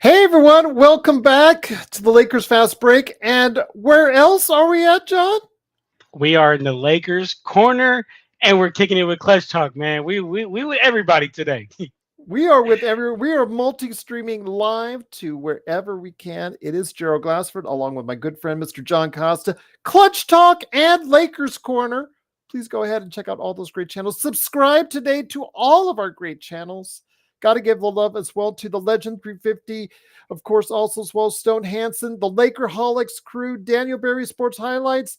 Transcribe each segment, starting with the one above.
Hey everyone, welcome back to the Lakers Fast Break. And where else are we at, John? We are in the Lakers corner, and we're kicking it with Clutch Talk, man. We with everybody today. We are multi-streaming live to wherever we can. It is Gerald Glassford along with my good friend Mr. John Costa. Clutch Talk and Lakers Corner. Please go ahead and check out all those great channels. Subscribe today to all of our great channels. Got to give the love as well to the Legend 350, of course, also as well Stone Hansen, the Lakerholics crew, Daniel Berry Sports Highlights,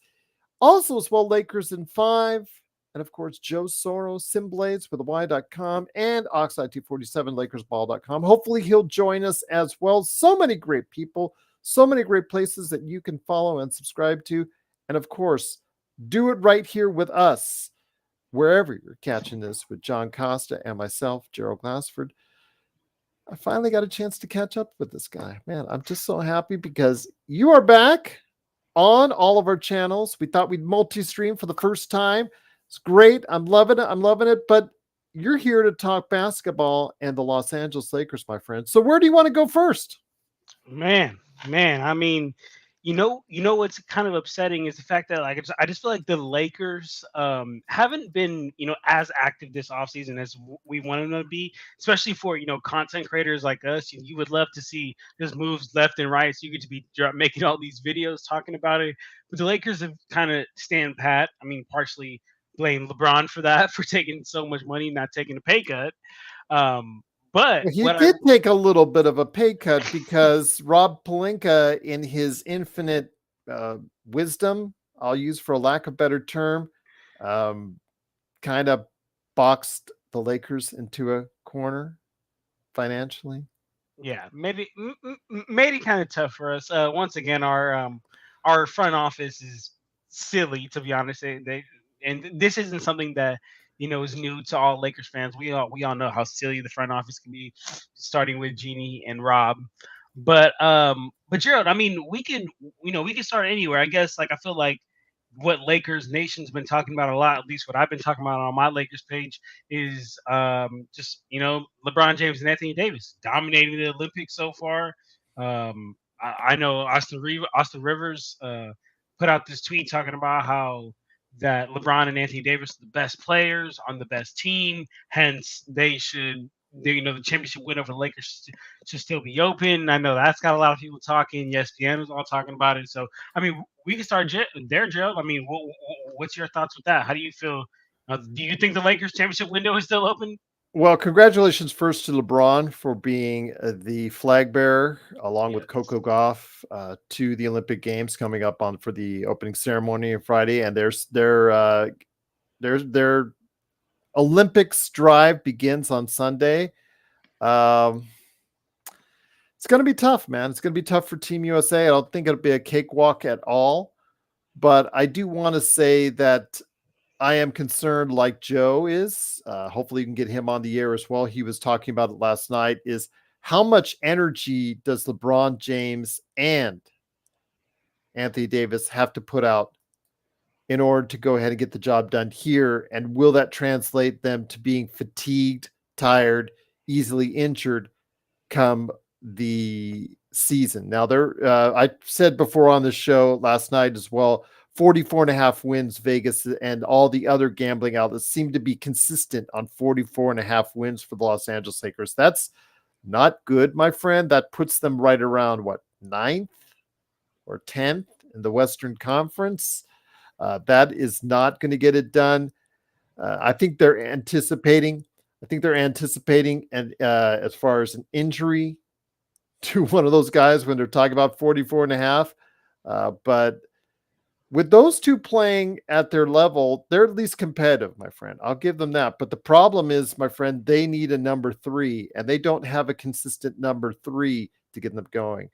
also as well Lakers in 5, and of course Joe Soros, Simblades with a Y.com, and Oxide247, LakersBall.com. Hopefully he'll join us as well. So many great people, so many great places that you can follow and subscribe to. And of course, do it right here with us, wherever you're catching this with John Costa and myself, Gerald Glassford. I finally got a chance to catch up with this guy. Man, I'm just so happy because you are back on all of our channels. We thought we'd multi-stream for the first time. It's great. I'm loving it. I'm loving it. But you're here to talk basketball and the Los Angeles Lakers, my friend. So where do you want to go first? Man, man. I mean, what's kind of upsetting is the fact that I just feel like the Lakers haven't been as active this offseason as we want them to be, especially for content creators like us. You would love to see just moves left and right, so you get to be making all these videos talking about it. But the Lakers have kind of stand pat. I mean, partially blame LeBron for that, for taking so much money, not taking a pay cut. Um, but Well, he what I did take a little bit of a pay cut because Rob Pelinka, in his infinite uh, wisdom, I'll use for a lack of better term, um, kind of boxed the Lakers into a corner financially. Yeah, made it kind of tough for us. Once again, our front office is silly, to be honest. And this isn't something that is new to all Lakers fans. We all know how silly the front office can be, starting with Jeannie and Rob. But Gerald, I mean, we can start anywhere. I guess I feel like what Lakers Nation's been talking about a lot, at least what I've been talking about on my Lakers page, is just LeBron James and Anthony Davis dominating the Olympics so far. I know Austin Rivers put out this tweet talking about how that LeBron and Anthony Davis are the best players on the best team, hence the championship win over the Lakers should still be open. I know that's got a lot of people talking. ESPN was all talking about it. So I mean, we can start there, Joe. I mean, what's your thoughts with that? How do you feel? Do you think the Lakers championship window is still open? Well, congratulations first to LeBron for being the flag bearer along with Yes. Coco Gauff to the Olympic Games coming up on for the opening ceremony on Friday, and their Olympics drive begins on Sunday. Um, it's going to be tough, man. It's going to be tough for Team USA. I don't think it'll be a cakewalk at all, but I do want to say that I am concerned, like Joe is. Hopefully, you can get him on the air as well. He was talking about it last night. Is how much energy does LeBron James and Anthony Davis have to put out in order to go ahead and get the job done here? And will that translate them to being fatigued, tired, easily injured come the season? Now, I said before on the show last night as well, 44 and a half wins, Vegas and all the other gambling outlets seem to be consistent on 44 and a half wins for the Los Angeles Lakers. That's not good, my friend. That puts them right around what, ninth or 10th in the Western Conference. That is not going to get it done. I think they're anticipating. And as far as an injury to one of those guys when they're talking about 44 and a half. But with those two playing at their level, they're at least competitive, my friend. I'll give them that. But the problem is, my friend, they need a number 3, and they don't have a consistent number 3 to get them going.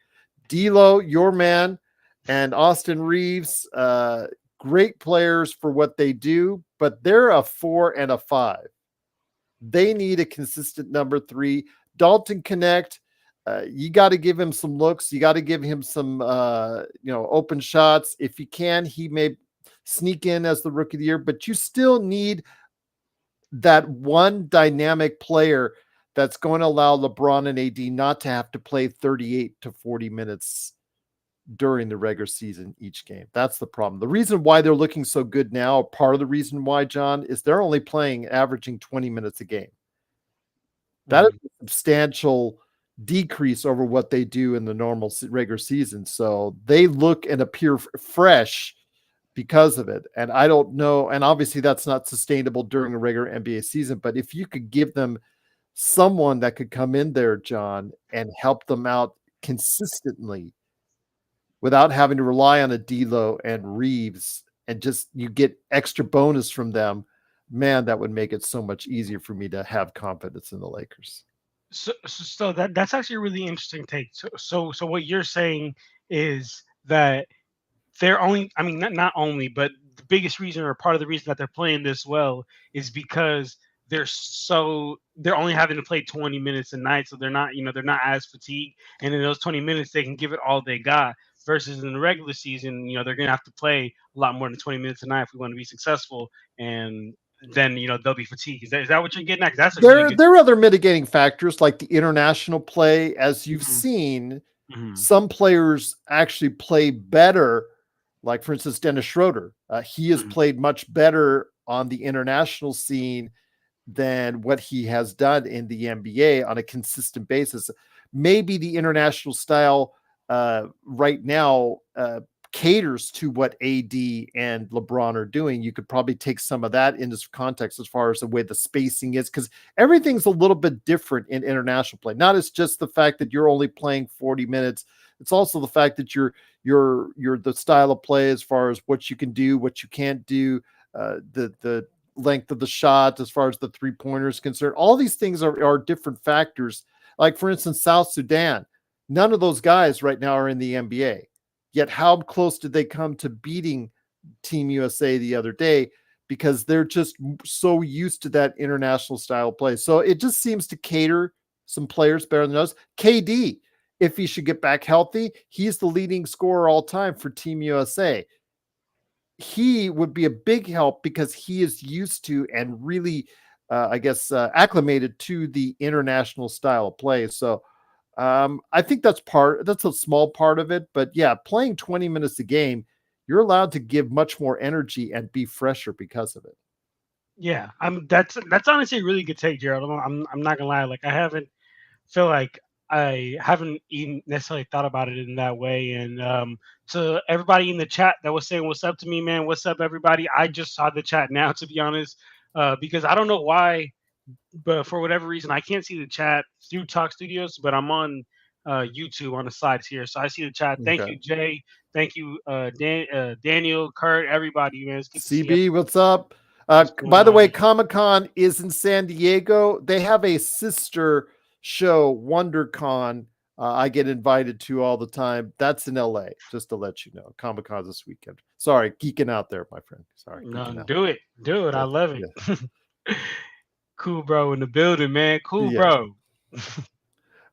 D'Lo, your man, and Austin Reeves, great players for what they do, but they're a 4 and a 5. They need a consistent number 3. Dalton Connect, you got to give him some looks. You got to give him some, open shots. If you can, he may sneak in as the rookie of the year, but you still need that one dynamic player that's going to allow LeBron and AD not to have to play 38 to 40 minutes during the regular season each game. That's the problem. The reason why they're looking so good now, part of the reason why, John, is they're only playing averaging 20 minutes a game. That is Mhm. a substantial decrease over what they do in the normal regular season. So they look and appear fresh because of it. And I don't know. And obviously, that's not sustainable during a regular NBA season. But if you could give them someone that could come in there, John, and help them out consistently without having to rely on a D'Lo and Reeves, and just you get extra bonus from them, man, that would make it so much easier for me to have confidence in the Lakers. So that's actually a really interesting take. So what you're saying is that they're only, I mean, not only, but the biggest reason or part of the reason that they're playing this well is because they're only having to play 20 minutes a night, so they're not as fatigued, and in those 20 minutes they can give it all they got. Versus in the regular season, they're gonna have to play a lot more than 20 minutes a night if we want to be successful, and then they'll be fatigued. Is that what you're getting at? 'Cause that's a really good. There are other mitigating factors like the international play. As you've Mhm, seen, mhm, some players actually play better. Like, for instance, Dennis Schroeder. He has mhm. played much better on the international scene than what he has done in the NBA on a consistent basis. Maybe the international style right now caters to what AD and LeBron are doing. You could probably take some of that into context as far as the way the spacing is, because everything's a little bit different in international play. Not as just the fact that you're only playing 40 minutes. It's also the fact that you're the style of play as far as what you can do, what you can't do, the length of the shot as far as the three-pointer is concerned. All these things are different factors. Like, for instance, South Sudan, none of those guys right now are in the NBA. Yet how close did they come to beating Team USA the other day? Because they're just so used to that international style play. So it just seems to cater some players better than us. KD, if he should get back healthy, he's the leading scorer all time for Team USA. He would be a big help because he is used to and really, I guess, acclimated to the international style of play. So I think that's a small part of it. But yeah, playing 20 minutes a game, you're allowed to give much more energy and be fresher because of it. Yeah, that's honestly a really good take, Gerald. I'm not gonna lie. Like I haven't feel like I haven't even necessarily thought about it in that way. And to everybody in the chat that was saying what's up to me, man, what's up, everybody? I just saw the chat now, to be honest, because I don't know why, but for whatever reason, I can't see the chat through Talk Studios, but I'm on YouTube on the sides here, so I see the chat. Thank Okay. you, Jay. Thank you, Daniel, Kurt, everybody, man. It's good to see CB, what's up? what's going By the way, on. Comic Con is in San Diego. They have a sister show, WonderCon. I get invited to all the time. That's in LA, just to let you know. Comic Con this weekend. Sorry, geeking out there, my friend. Sorry, No, geeking out. do it, do it. I Yes, love it. yeah, Cool, bro, in the building, man. Cool, yeah. bro.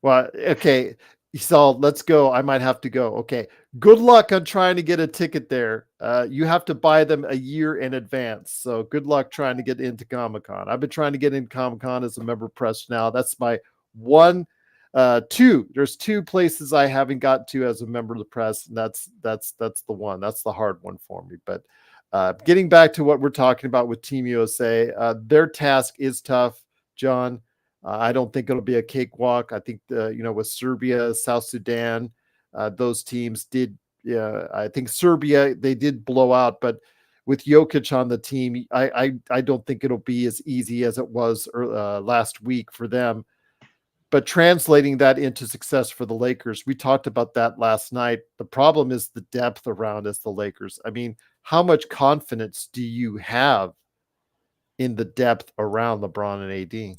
Well, okay. So let's go. I might have to go. Okay. Good luck on trying to get a ticket there. You have to buy them a year in advance. So good luck trying to get into Comic Con. I've been trying to get into Comic Con as a member press now. That's my one, two. There's two places I haven't got to as a member of the press, and that's the one. That's the hard one for me. But getting back to what we're talking about with Team USA, their task is tough, John. I don't think it'll be a cakewalk. I think with Serbia, South Sudan, those teams did. Yeah, I think Serbia they did blow out, but with Jokic on the team, I don't think it'll be as easy as it was last week for them. But translating that into success for the Lakers, we talked about that last night. The problem is the depth around us, the Lakers. I mean, how much confidence do you have in the depth around LeBron and AD?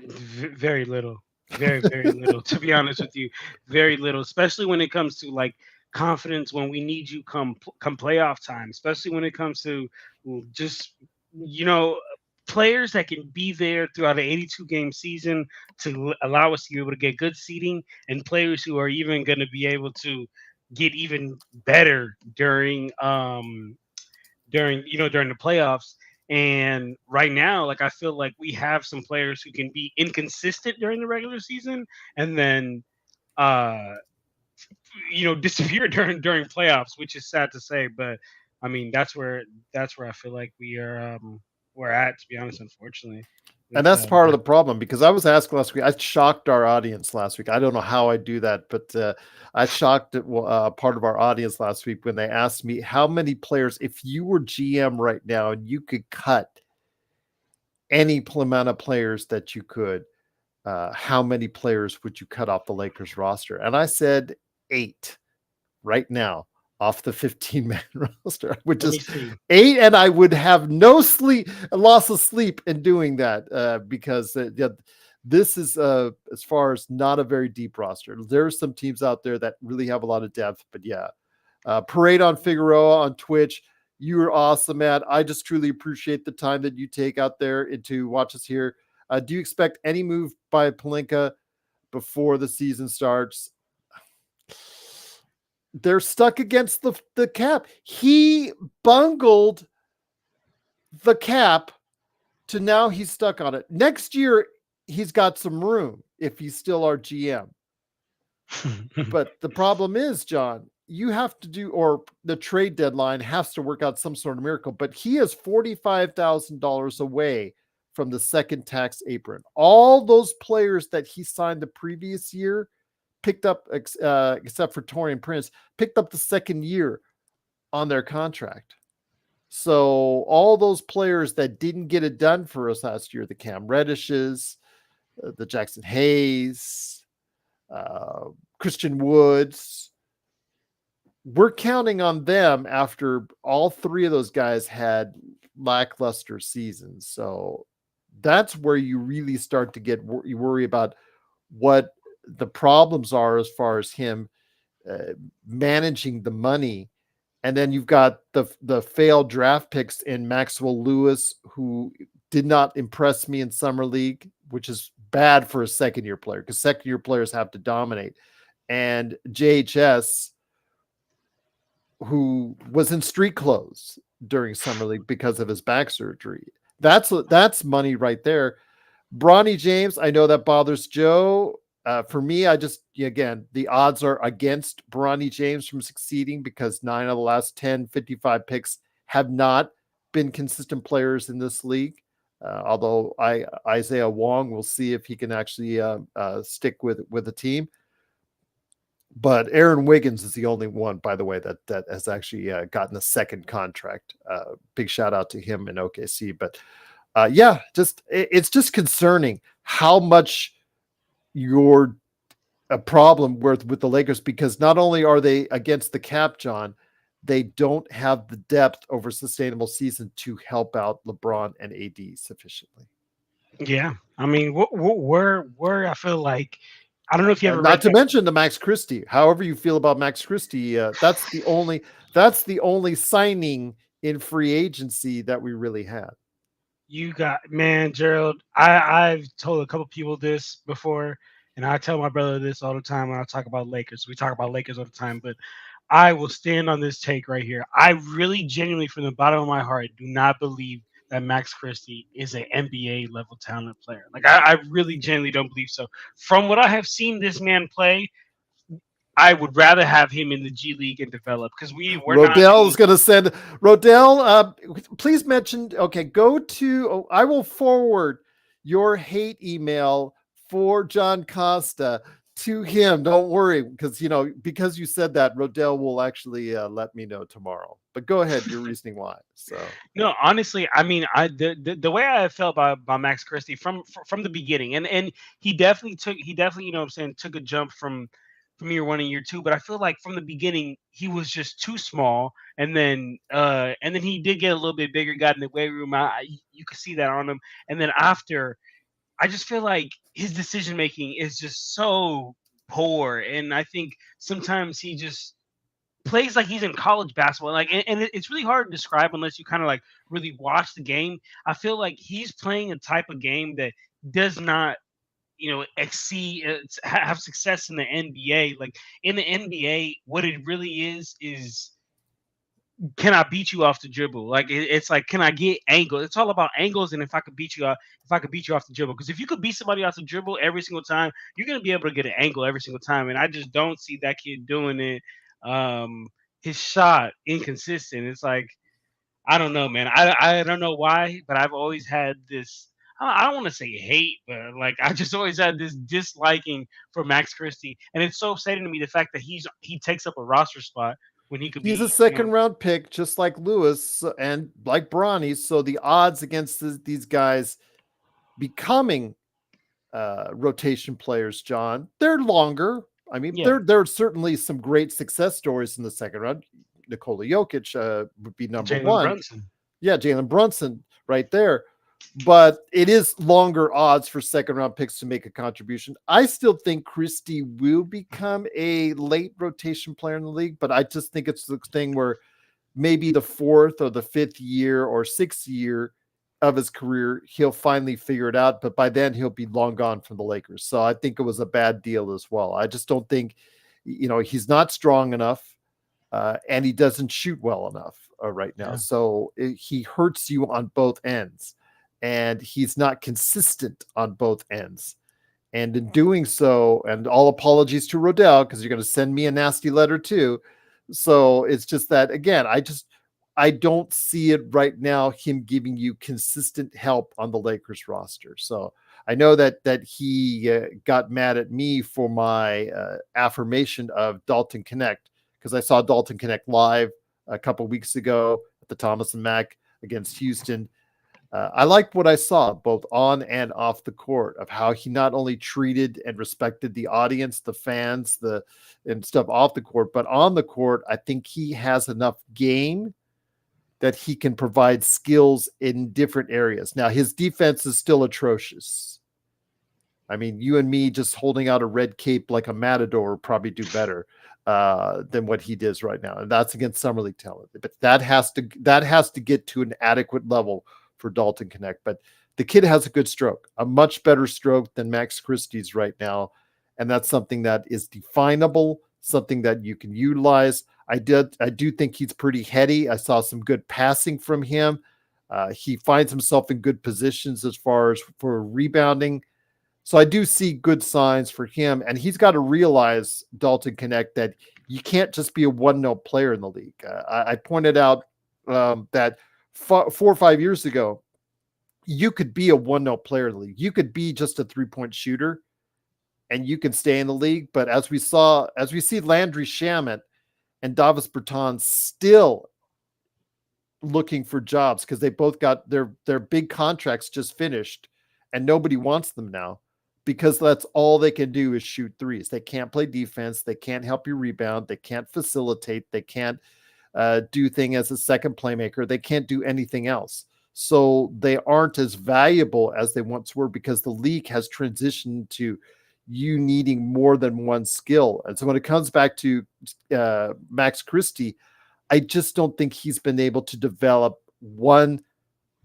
Very little, very little. To be honest with you, very little. Especially when it comes to like confidence when we need you come playoff time. Especially when it comes to just you know players that can be there throughout an 82 game season to allow us to be able to get good seating, and players who are even going to be able to get even better during during the playoffs. And right now, like I feel like we have some players who can be inconsistent during the regular season and then uh disappear during playoffs, which is sad to say, but I mean that's where I feel like we're at, to be honest, unfortunately. And It's that's part of back. the problem because I was asked last week. I shocked our audience last week. I don't know how I do that, but I shocked part of our audience last week when they asked me how many players, if you were GM right now and you could cut any amount of players that you could, how many players would you cut off the Lakers roster? And I said 8 right now off the 15-man roster, which Let me is see. 8, and I would have no sleep, loss of sleep in doing that because yeah, this is as far as not a very deep roster. There's some teams out there that really have a lot of depth, but yeah, Parade on Figueroa on Twitch. You're awesome, man. I just truly appreciate the time that you take out there and to watch us here. Do you expect any move by Palinka before the season starts? They're stuck against the cap. He bungled the cap to now he's stuck on it. Next year, he's got some room if he's still our GM. But the problem is, John, you have to do, or the trade deadline has to work out some sort of miracle. But he is $45,000 away from the second tax apron. All those players that he signed the previous year picked up, except for Torian Prince, picked up the second year on their contract. So all those players that didn't get it done for us last year, the Cam Reddishes, the Jackson Hayes, uh, Christian Woods, we're counting on them after all three of those guys had lackluster seasons. So that's where you really start to get you worry about what the problems are as far as him managing the money. And then you've got the failed draft picks in Maxwell Lewis, who did not impress me in summer league, which is bad for a second year player because second year players have to dominate. And JHS, who was in street clothes during summer league because of his back surgery. That's money right there. Bronny James, I know that bothers Joe. For me, I just, again, the odds are against Bronny James from succeeding because 9 of the last 10 55 picks have not been consistent players in this league. Although Isaiah Wong, we'll see if he can actually stick with the team. But Aaron Wiggins is the only one, by the way, that has actually gotten a second contract. Big shout out to him in OKC. But yeah, it's just concerning how much you're a problem with the Lakers because not only are they against the cap, John, they don't have the depth over sustainable season to help out LeBron and AD sufficiently. Yeah, I mean, where I feel like I don't know if you ever Not read to that. mention the Max Christie. However you feel about Max Christie, that's the only signing in free agency that we really had. You got, man, Gerald. I've told a couple people this before, and I tell my brother this all the time when I talk about Lakers. We talk about Lakers all the time, but I will stand on this take right here. I really, genuinely, from the bottom of my heart, do not believe that Max Christie is an NBA level talent player. Like I really, genuinely don't believe so. From what I have seen this man play, I would rather have him in the G League and develop because we're not Rodell in. is going to send Rodell. Please mention. Okay, go to. I will forward your hate email for John Costa to him. Don't worry, because you said that Rodell will actually let me know tomorrow. But go ahead, your reasoning why. So No, honestly, I mean, the way I felt about Max Christie from the beginning, and he definitely what I'm saying, took a jump from year one and year two, but I feel like from the beginning he was just too small, and then he did get a little bit bigger, got in the weight room. You could see that on him, and then after, I just feel like his decision making is just so poor, and I think sometimes he just plays like he's in college basketball. Like, and it's really hard to describe unless you kind of like really watch the game. I feel like he's playing a type of game that does not, exceed have success in the NBA. Like in the NBA, what it really is can I beat you off the dribble? Like it's like, can I get angle? It's all about angles, and if I could beat you out, if I could beat you off the dribble. Because if you could beat somebody off the dribble every single time, you're gonna be able to get an angle every single time. And I just don't see that kid doing it. His shot inconsistent. It's like, I don't know, man. I don't know why, but I've always had this. I don't want to say hate, but like I just always had this disliking for Max Christie, and it's so upsetting to me the fact that he takes up a roster spot when he could He's a be, second round pick, just like Lewis and like Bronny. So the odds against these guys becoming rotation players, John, they're longer. I mean, yeah, there are certainly some great success stories in the second round. Nikola Jokic would be number Jalen one. Brunson. Yeah, Jalen Brunson right there. But it is longer odds for second round picks to make a contribution. I still think Christie will become a late rotation player in the league, but I just think it's the thing where maybe the fourth or the fifth year or sixth year of his career, he'll finally figure it out. But by then, he'll be long gone from the Lakers. So I think it was a bad deal as well. I just don't think, he's not strong enough and he doesn't shoot well enough right now. Yeah. So he hurts you on both ends and he's not consistent on both ends. And in doing so, and all apologies to Rodell, because you're going to send me a nasty letter too. So it's just that, again, I don't see it right now, him giving you consistent help on the Lakers roster. So I know that he got mad at me for my affirmation of Dalton Connect, because I saw Dalton Connect live a couple weeks ago at the Thomas and Mack against Houston. I liked what I saw both on and off the court of how he not only treated and respected the audience, the fans, and stuff off the court, but on the court, I think he has enough game that he can provide skills in different areas. Now, his defense is still atrocious. I mean, you and me just holding out a red cape like a matador would probably do better than what he does right now, and that's against summer league talent. But that has to get to an adequate level for Dalton Connect. But the kid has a good stroke, a much better stroke than Max Christie's right now, and that's something that is definable, something that you can utilize. I do think he's pretty heady. I saw some good passing from him. He finds himself in good positions as far as for rebounding. So I do see good signs for him. And he's got to realize, Dalton Connect, that you can't just be a 1-note player in the league. I pointed out that 4 or 5 years ago, you could be a 1-note player in the league. You could be just a 3-point shooter and you can stay in the league. But as we see Landry Shamet and Davis Bertans still looking for jobs because they both got their big contracts just finished and nobody wants them now because that's all they can do is shoot threes. They can't play defense. They can't help you rebound. They can't facilitate. They can't do thing as a second playmaker. They can't do anything else. So they aren't as valuable as they once were because the league has transitioned to you needing more than one skill. And so when it comes back to Max Christie, I just don't think he's been able to develop one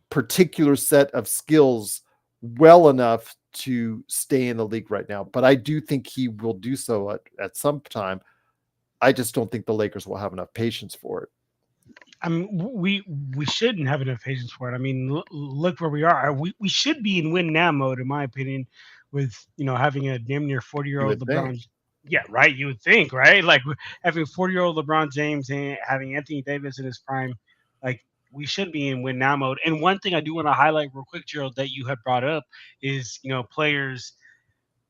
particular set of skills well enough to stay in the league right now. But I do think he will do so at some time. I just don't think the Lakers will have enough patience for it. I mean, we shouldn't have enough patience for it. I mean, look where we are. We should be in win now mode, in my opinion, with having a damn near 40-year-old You would LeBron. think. Yeah, right. You would think, right? Like having 40-year-old LeBron James and having Anthony Davis in his prime, like we should be in win now mode. And one thing I do want to highlight real quick, Gerald, that you had brought up is players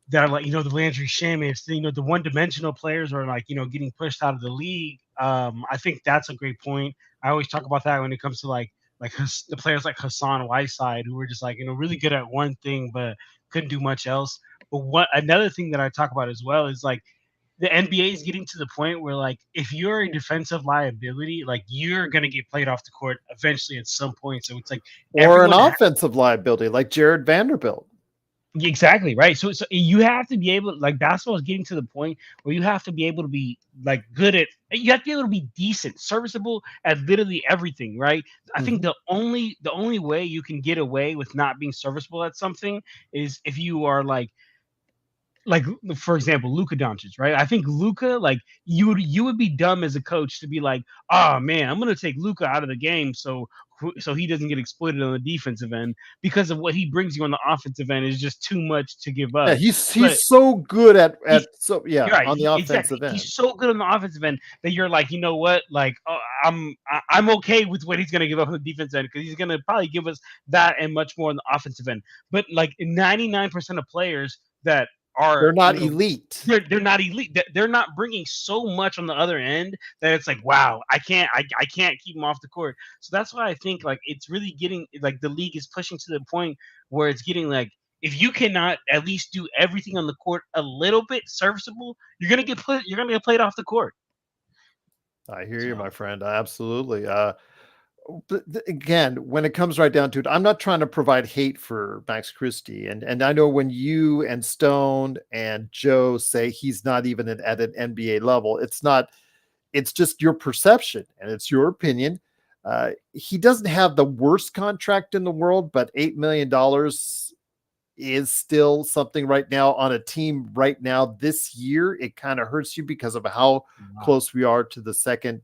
that are like the Landry Shamits, the one-dimensional players are like getting pushed out of the league. I think that's a great point. I always talk about that when it comes to like the players like Hassan Whiteside who were just like really good at one thing but couldn't do much else. But what another thing that I talk about as well is like the NBA is getting to the point where like if you're a defensive liability, like you're gonna get played off the court eventually at some point. So it's like Or an everyone offensive liability like Jared Vanderbilt. exactly right. So you have to be able, like basketball is getting to the point where you have to be able to be like good at. You have to be able to be decent, serviceable at literally everything, right? I think Mhm. the only way you can get away with not being serviceable at something is if you are like like for example, Luka Doncic, right? I think Luka, like you would be dumb as a coach to be like, oh man, I'm gonna take Luka out of the game so he doesn't get exploited on the defensive end because of what he brings you on the offensive end is just too much to give Yeah, up. he's But so good he's yeah, you're right. on the Exactly. offensive end. He's so good on the offensive end that you're like, you know what? Like, I'm okay with what he's gonna give up on the defense end because he's gonna probably give us that and much more on the offensive end. But like 99% of players that are, They're not elite. they're not elite. They're not bringing so much on the other end that it's like, wow, I can't keep them off the court. So that's why I think like it's really getting like the league is pushing to the point where it's getting like if you cannot at least do everything on the court a little bit serviceable, you're gonna get played off the court. I hear you, my So friend. Absolutely. But again, when it comes right down to it, I'm not trying to provide hate for Max Christie, and I know when you and Stone and Joe say he's not even at an NBA level, it's not. It's just your perception and it's your opinion. He doesn't have the worst contract in the world, but $8 million is still something right now on a team right now this year. It kind of hurts you because of how wow. close we are to the second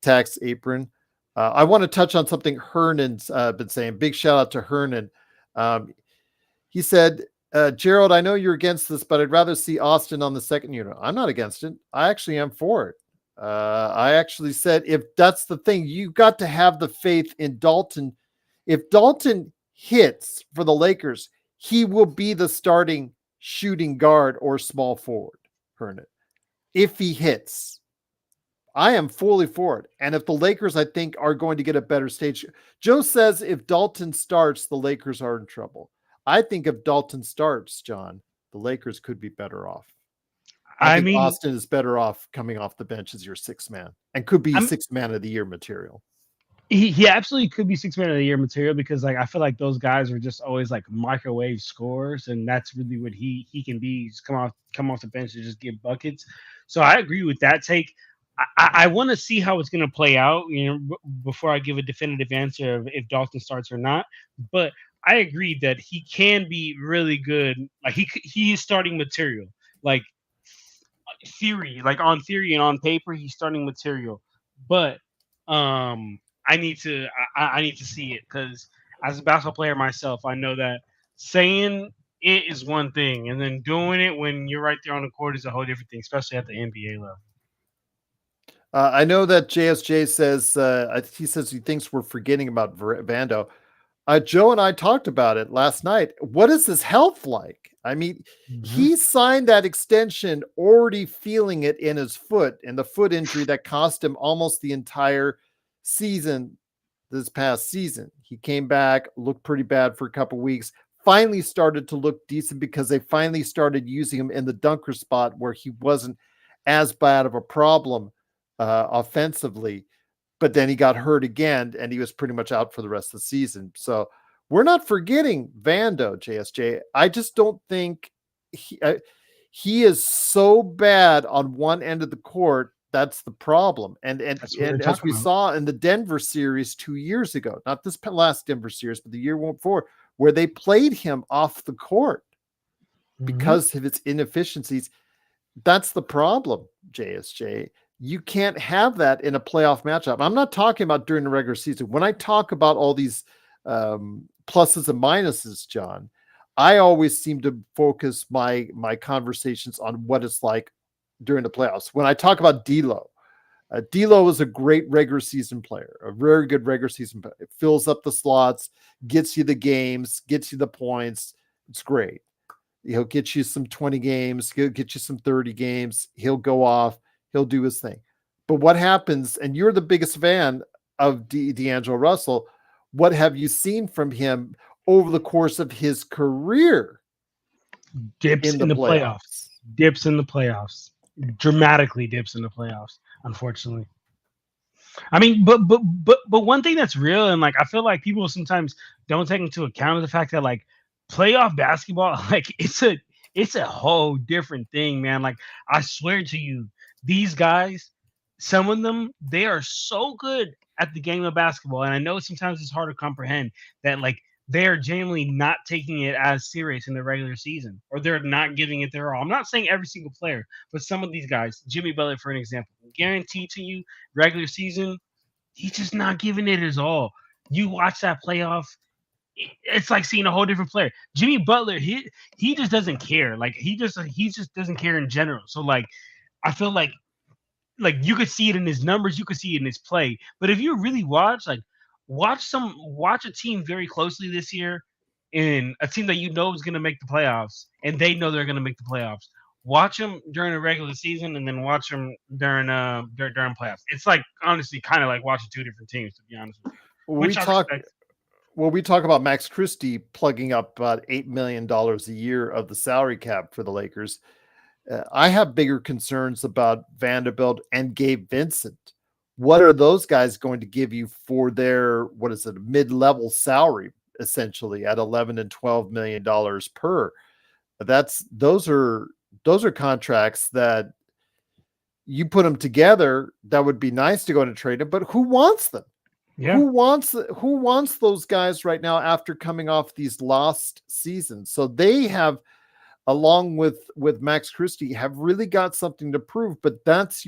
tax apron. I want to touch on something Hernan's been saying. Big shout out to Hernan. Um, he said, Gerald, I know you're against this, but I'd rather see Austin on the second unit. I'm not against it. I actually am for it. I actually said, if that's the thing, you got to have the faith in Dalton. If Dalton hits for the Lakers, he will be the starting shooting guard or small forward, Hernan. If he hits, I am fully for it. And if the Lakers, I think, are going to get a better stage, Joe says if Dalton starts, the Lakers are in trouble. I think if Dalton starts, John, the Lakers could be better off. I I think mean, Austin is better off coming off the bench as your sixth man and could be I'm sixth man of the year material. he absolutely could be six man of the year material because like I feel like those guys are just always like microwave scorers, and that's really what he can be. Just come off the bench and just give buckets. So I agree with that take. I want to see how it's going to play out, before I give a definitive answer of if Dalton starts or not. But I agree that he can be really good. Like he is starting material. Like theory, like on theory and on paper, he's starting material. But I need to see it because as a basketball player myself, I know that saying it is one thing, and then doing it when you're right there on the court is a whole different thing, especially at the NBA level. I know that JSJ says, he says he thinks we're forgetting about Vando. Joe and I talked about it last night. What is his health like? I mean, Hmm. he signed that extension already feeling it in his foot and the foot injury that cost him almost the entire season this past season. He came back, looked pretty bad for a couple weeks, finally started to look decent because they finally started using him in the dunker spot where he wasn't as bad of a problem offensively, but then he got hurt again and he was pretty much out for the rest of the season. So we're not forgetting Vando, JSJ. I just don't think he is so bad on one end of the court. That's the problem. That's what we're And as talking we about. saw in the Denver series 2 years ago, not this last Denver series, but the year before, where they played him off the court Hmm. because of its inefficiencies. That's the problem, JSJ. You can't have that in a playoff matchup. I'm not talking about during the regular season. When I talk about all these pluses and minuses, John, I always seem to focus my conversations on what it's like during the playoffs. When I talk about D'Lo, D'Lo is a great regular season player, a very good regular season player. It fills up the slots, gets you the games, gets you the points. It's great. He'll get you some 20 games. He'll get you some 30 games. He'll go off. He'll do his thing. But what happens, and you're the biggest fan of D'Angelo Russell, what have you seen from him over the course of his career Dips in the in the playoffs. playoffs? Dips in the playoffs. Dramatically dips in the playoffs. Unfortunately. I mean, but one thing that's real, and like I feel like people sometimes don't take into account of the fact that like playoff basketball, like it's a whole different thing, man. Like I swear to you, these guys, some of them, they are so good at the game of basketball, and I know sometimes it's hard to comprehend that like they're genuinely not taking it as serious in the regular season, or they're not giving it their all. I'm not saying every single player, but some of these guys, Jimmy Butler, for an example, guarantee to you, regular season, he's just not giving it his all. You watch that playoff, it's like seeing a whole different player. Jimmy Butler, he just doesn't care. Like he just doesn't care in general. So like I feel like you could see it in his numbers, you could see it in his play. But if you really watch, like watch a team very closely this year, and a team that you know is going to make the playoffs, and they know they're going to make the playoffs. Watch them during the regular season, and then watch them during playoffs. It's like honestly kind of like watching two different teams, to be honest with you. We Which I talk respect. we talk about Max Christie plugging up about $8 million a year of the salary cap for the Lakers. I have bigger concerns about Vanderbilt and Gabe Vincent. What are those guys going to give you for their, what is it, mid-level salary, essentially at 11 and $12 million per? Those are contracts that you put them together. That would be nice to go and trade them, but who wants them? Yeah, Who wants those guys right now after coming off these lost seasons? So they have, along with Max Christie, have really got something to prove. But that's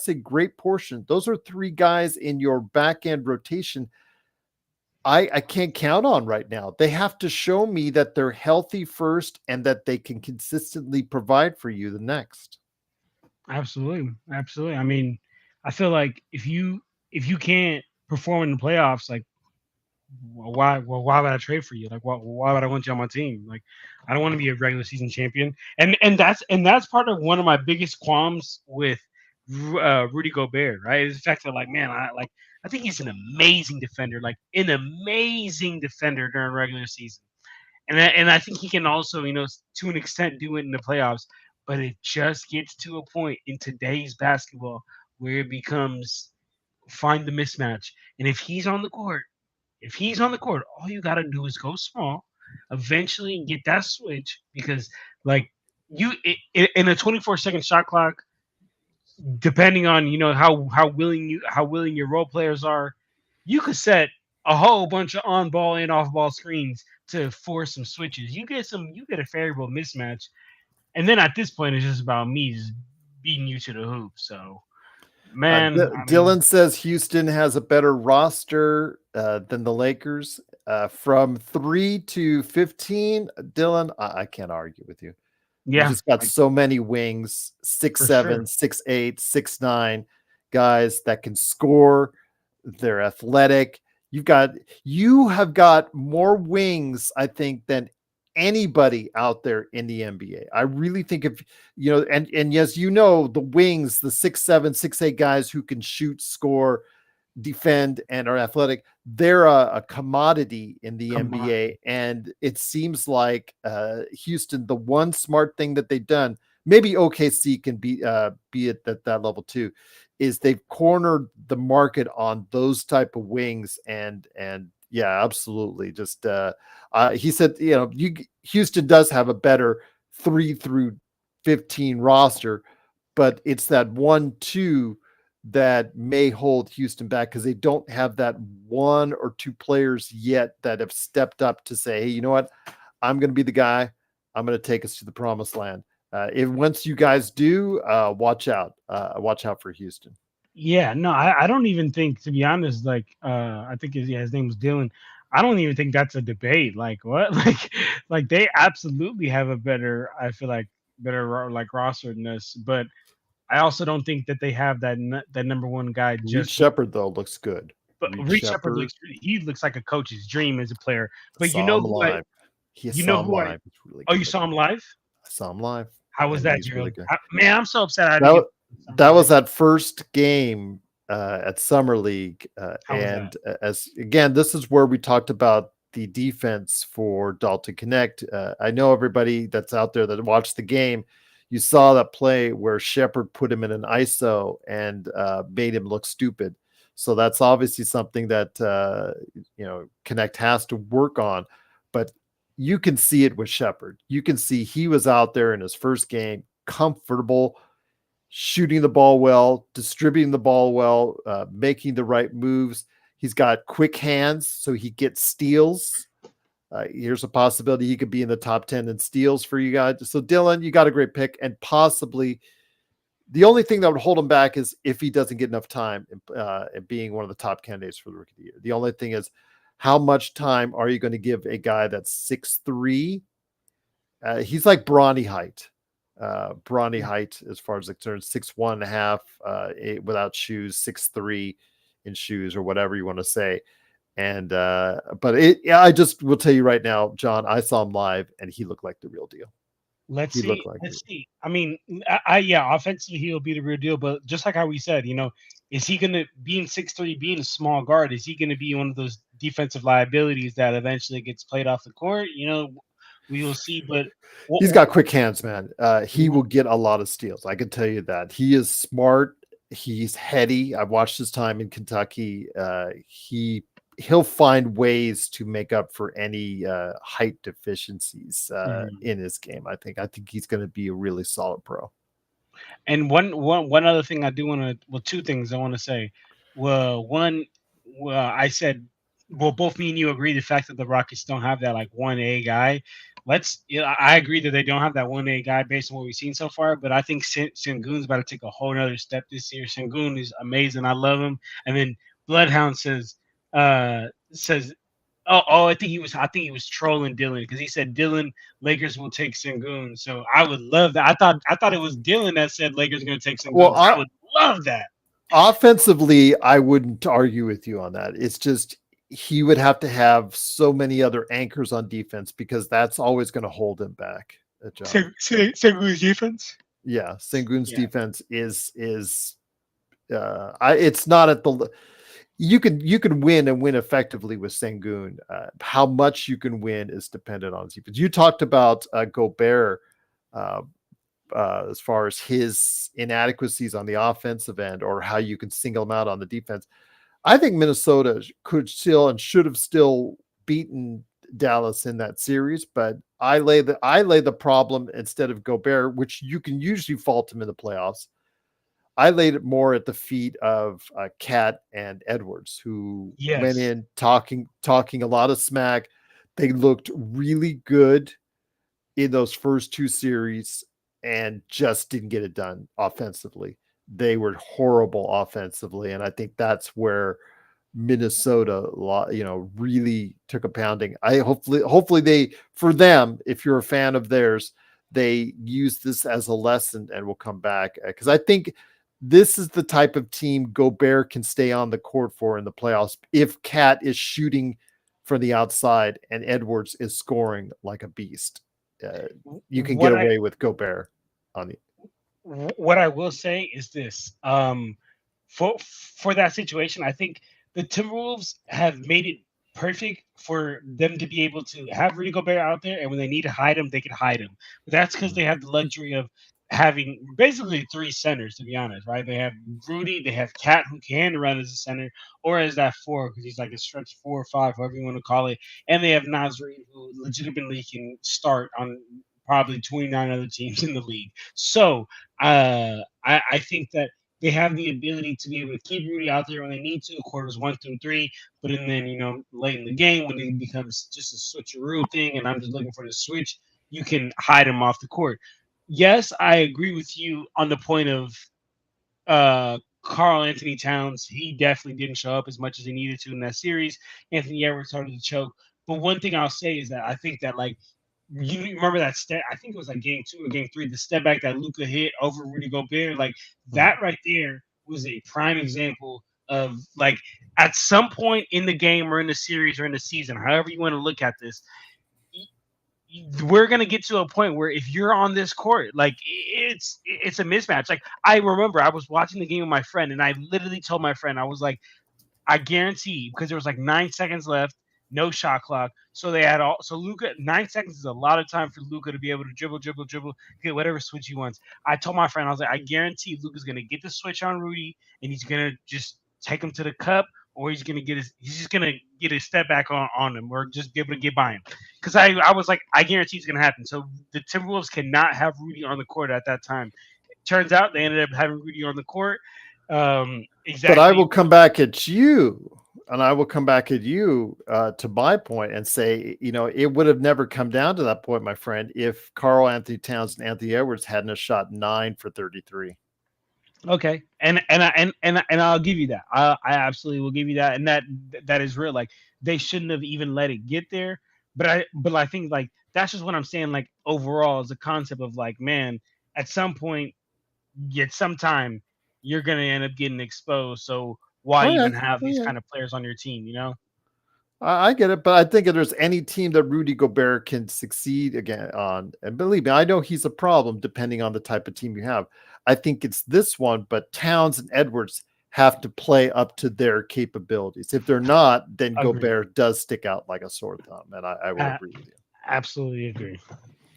a great portion. Those are three guys in your back end rotation I can't count on right now. They have to show me that they're healthy first and that they can consistently provide for you the next. absolutely, absolutely. I mean, I feel like if you can't perform in the playoffs, like why would I trade for you? Like why would I want you on my team? Like I don't want to be a regular season champion. And that's part of one of my biggest qualms with Rudy Gobert, right? Is the fact that like man, I think he's an amazing defender, like an amazing defender during regular season. And I think he can also, to an extent do it in the playoffs, but it just gets to a point in today's basketball where it becomes find the mismatch. And if he's on the court, all you gotta do is go small, eventually and get that switch because like in a 24-second shot clock, depending on how willing your role players are, you could set a whole bunch of on ball and off ball screens to force some switches. You get a favorable mismatch, and then at this point it's just about me just beating you to the hoop. So man, I mean, Dylan says Houston has a better roster than the Lakers. From 3 to 15, Dylan, I can't argue with you. You yeah, just got like, so many wings, six for seven, sure. 6'8", 6'9" guys that can score. They're athletic. You have got more wings, I think, than anybody out there in the NBA. I really think if and yes, the wings, the 6'7", 6'8" guys who can shoot, score, defend, and are athletic, they're a commodity in the Come on. NBA. And it seems like Houston, the one smart thing that they've done, maybe OKC can be at that level too, is they've cornered the market on those type of wings. And yeah, absolutely. Just he said, Houston does have a better 3 through 15 roster, but it's that 1-2 that may hold Houston back because they don't have that one or two players yet that have stepped up to say, hey, you know what? I'm going to be the guy. I'm going to take us to the promised land. If once you guys do, watch out. Watch out for Houston. Yeah, no, I don't even think, to be honest, like I think his name was Dylan. I don't even think that's a debate. Like what? Like they absolutely have a better, I feel like like roster than us, but I also don't think that they have that number one guy Reed just yet. Shepard, though, looks good. But Reed Reed Shepard Shepard, he looks like a coach's dream as a player. But you saw know him who I live. He you know saw him who I live. It's really oh, you good saw looking. him live? I saw him live, How was and that, he's really Gerald? good. Man, I'm so upset I didn't That get summer that league. was that first game at Summer League, How was that? and as again, this is where we talked about the defense for Dalton Connect. I know everybody that's out there that watched the game, you saw that play where Shepard put him in an ISO and made him look stupid. So that's obviously something that Connect has to work on, but you can see it with Shepard. You can see he was out there in his first game, comfortable, shooting the ball well, distributing the ball well, making the right moves. He's got quick hands, so he gets steals. Here's a possibility he could be in the top 10 in steals for you guys. So Dylan, you got a great pick, and possibly the only thing that would hold him back is if he doesn't get enough time in being one of the top candidates for the rookie of the year. The only thing is, how much time are you going to give a guy that's 6'3"? He's like brawny height. Brawny height as far as concerned, 6'1" and a half without shoes, 6'3" in shoes or whatever you want to say. And I just will tell you right now, John, I saw him live and he looked like the real deal. Let's He see. looked like Let's see. I mean, yeah, offensively he'll be the real deal, but just like how we said, is he gonna being 6'3", being a small guard, is he gonna be one of those defensive liabilities that eventually gets played off the court? We will see. But he's got quick hands, man. He Mhm. will get a lot of steals. I can tell you that. He is smart. He's heady. I've watched his time in Kentucky. He'll find ways to make up for any height deficiencies Mhm. in his game. I think he's going to be a really solid pro. And one other thing I do want to, well, two things I want to say. Well, one, well, I said, well, both me and you agree the fact that the Rockets don't have that like 1A guy. I agree that they don't have that 1A guy based on what we've seen so far, but I think Sengun's about to take a whole nother step this year. Sengun is amazing. I love him. And then Bloodhound says I think he was trolling Dylan because he said Dylan Lakers will take Sengun. So I would love that. I thought it was Dylan that said Lakers are going to take Well, Sengun. So I would love that. offensively, I wouldn't argue with you on that. It's just he would have to have so many other anchors on defense because that's always going to hold him back, John. Sengun's defense. Yeah, Sengun's Yeah. defense is it's not at the you can win and win effectively with Sengun. How much you can win is dependent on his defense. You talked about Gobert uh, as far as his inadequacies on the offensive end or how you can single him out on the defense. I think Minnesota could still and should have still beaten Dallas in that series, but I lay the problem instead of Gobert, which you can usually fault him in the playoffs. I laid it more at the feet of Cat and Edwards, who went Yes. in talking a lot of smack. They looked really good in those first two series and just didn't get it done offensively. They were horrible offensively, and I think that's where Minnesota, really took a pounding. Hopefully they, for them, if you're a fan of theirs, they use this as a lesson and will come back because I think this is the type of team Gobert can stay on the court for in the playoffs if Cat is shooting from the outside and Edwards is scoring like a beast. You can get What I away with Gobert on the. what I will say is this: for that situation, I think the Timberwolves have made it perfect for them to be able to have Rudy Gobert out there, and when they need to hide him, they can hide him. But that's because they have the luxury of having basically three centers, to be honest, right? They have Rudy, they have Cat, who can run as a center or as that four because he's like a stretch 4 or 5, however you want to call it, and they have Nasri, who legitimately can start on probably 29 other teams in the league. So I think that they have the ability to be able to keep Rudy out there when they need to, quarters 1 through 3. But then, late in the game when it becomes just a switcheroo thing, and I'm just looking for the switch, you can hide him off the court. Yes, I agree with you on the point of Carl Anthony Towns. He definitely didn't show up as much as he needed to in that series. Anthony Edwards started to choke. But one thing I'll say is that I think that like you remember that step? I think it was like game 2 or game 3, the step back that Luca hit over Rudy Gobert. Like Mhm. that right there was a prime example of like at some point in the game or in the series or in the season, however you want to look at this, we're gonna get to a point where if you're on this court, like it's a mismatch. Like I remember I was watching the game with my friend, and I literally told my friend, I was like, I guarantee because there was like 9 seconds left, no shot clock. So they had all. So Luca, 9 seconds is a lot of time for Luca to be able to dribble, dribble, dribble, get whatever switch he wants. I told my friend, I was like, I guarantee Luca's gonna get the switch on Rudy, and he's gonna just take him to the cup, or he's just gonna get his step back on him, or just be able to get by him. Because I was like, I guarantee it's gonna happen. So the Timberwolves cannot have Rudy on the court at that time. Turns out they ended up having Rudy on the court. But I Exactly. will come back at you. and I will come back at you to my point and say, it would have never come down to that point, my friend, if Carl Anthony Towns and Anthony Edwards hadn't have shot 9 for 33. Okay, and I'll give you that. I absolutely will give you that, and that is real. Like they shouldn't have even let it get there. But I think like that's just what I'm saying. Like overall, is the concept of like, man, at some point, at some time, you're gonna end up getting exposed. So why Oh yeah, even have oh these yeah. kind of players on your team? You know? I get it, but I think if there's any team that Rudy Gobert can succeed again on, and believe me, I know he's a problem depending on the type of team you have. I think it's this one, but Towns and Edwards have to play up to their capabilities. If they're not, then Agree. Gobert does stick out like a sore thumb, and I will Uh, agree with you. absolutely agree.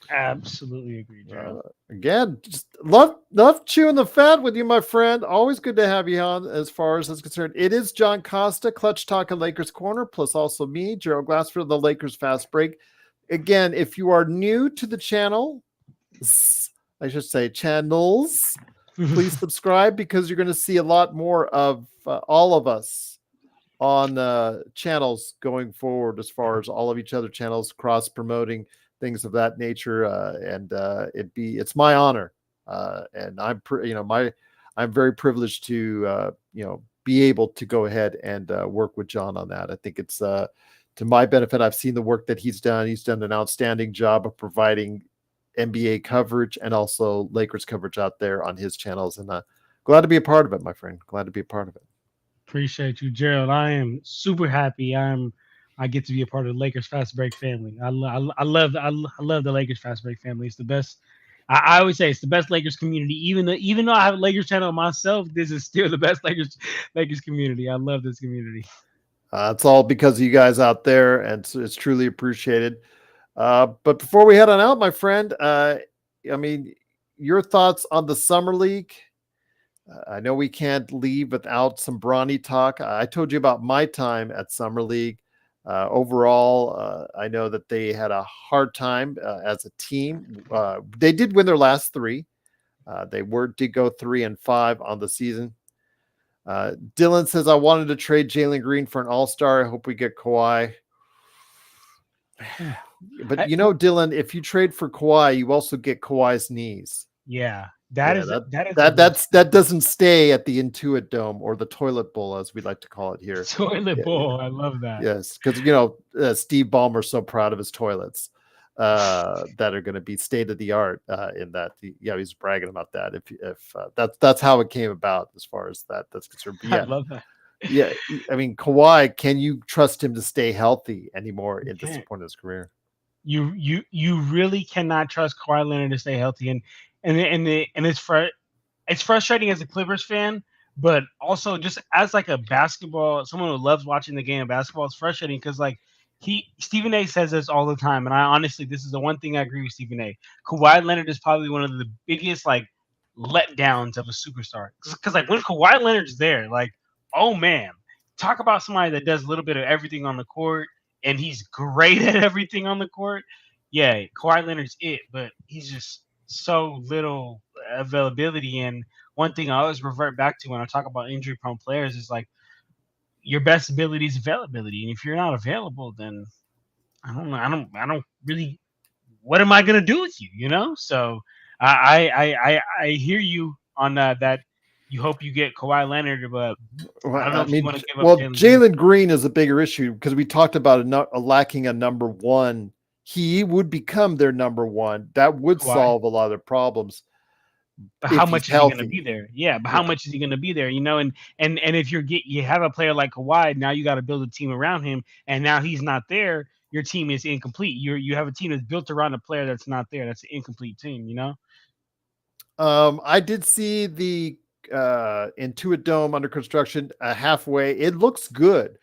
Absolutely agree, Gerald. Again, just love chewing the fat with you, my friend. Always good to have you on. As far as that's concerned, it is John Costa, Clutch Talk and Lakers Corner, plus also me, Gerald Glassford, the Lakers Fast Break. Again, if you are new to the channel, I should say channels, please subscribe because you're going to see a lot more of all of us on channels going forward, as far as all of each other channels cross promoting things of that nature, and it's my honor, and I'm very privileged to be able to go ahead and work with John on that. I think it's to my benefit. I've seen the work that he's done. He's done an outstanding job of providing NBA coverage and also Lakers coverage out there on his channels, and glad to be a part of it, my friend. Glad to be a part of it. Appreciate you, Gerald. I am super happy. I get to be a part of the Lakers Fast Break family. I love the Lakers Fast Break family. It's the best. I always say it's the best Lakers community. Even though I have a Lakers channel myself, this is still the best Lakers community. I love this community. It's all because of you guys out there, and it's truly appreciated. But before we head on out, my friend, I mean, your thoughts on the summer league? I know we can't leave without some Bronny talk. I told you about my time at summer league. Overall, I know that they had a hard time as a team. They did win their last 3. Did go 3-5 on the season. Dylan says, I wanted to trade Jalen Green for an all-star. I hope we get Kawhi. But Dylan, if you trade for Kawhi, you also get Kawhi's knees. Yeah, Yeah, that is that doesn't stay at the Intuit Dome or the toilet bowl, as we like to call it here. toilet Yeah, bowl. I love that. yes, because Steve Ballmer's so proud of his toilets that are going to be state of the art in that. He's bragging about that. If that's how it came about, as far as that's concerned. But I yeah, love that. yeah. I mean, Kawhi, can you trust him to stay healthy anymore You in this can't. point of his career? You really cannot trust Kawhi Leonard to stay healthy, and it's frustrating as a Clippers fan, but also just as like a basketball someone who loves watching the game of basketball. It's frustrating because like Stephen A says this all the time, and I honestly this is the one thing I agree with Stephen A. Kawhi Leonard is probably one of the biggest like letdowns of a superstar because like when Kawhi Leonard's there, like oh man, talk about somebody that does a little bit of everything on the court, and he's great at everything on the court. Yeah, Kawhi Leonard's it, but he's just so little availability. And one thing I always revert back to when I talk about injury prone players is like your best ability is availability. And if you're not available, then I don't know. I don't really. What am I gonna do with you? You know. So I hear you on that. You hope you get Kawhi Leonard, but I Well, don't know I if you mean, want to give up well, Jalen Green. Jalen Green is a bigger issue because we talked about a lacking a number one. He would become their number one. That would Kawhi. solve a lot of their problems But how if he's much is he going to healthy. be there? Yeah, but Yeah. how much is he going to be there? You know, and if you have a player like Kawhi, now you got to build a team around him, and now he's not there. Your team is incomplete. You have a team that's built around a player that's not there. That's an incomplete team. You know. I did see the Intuit Dome under construction halfway. It looks good.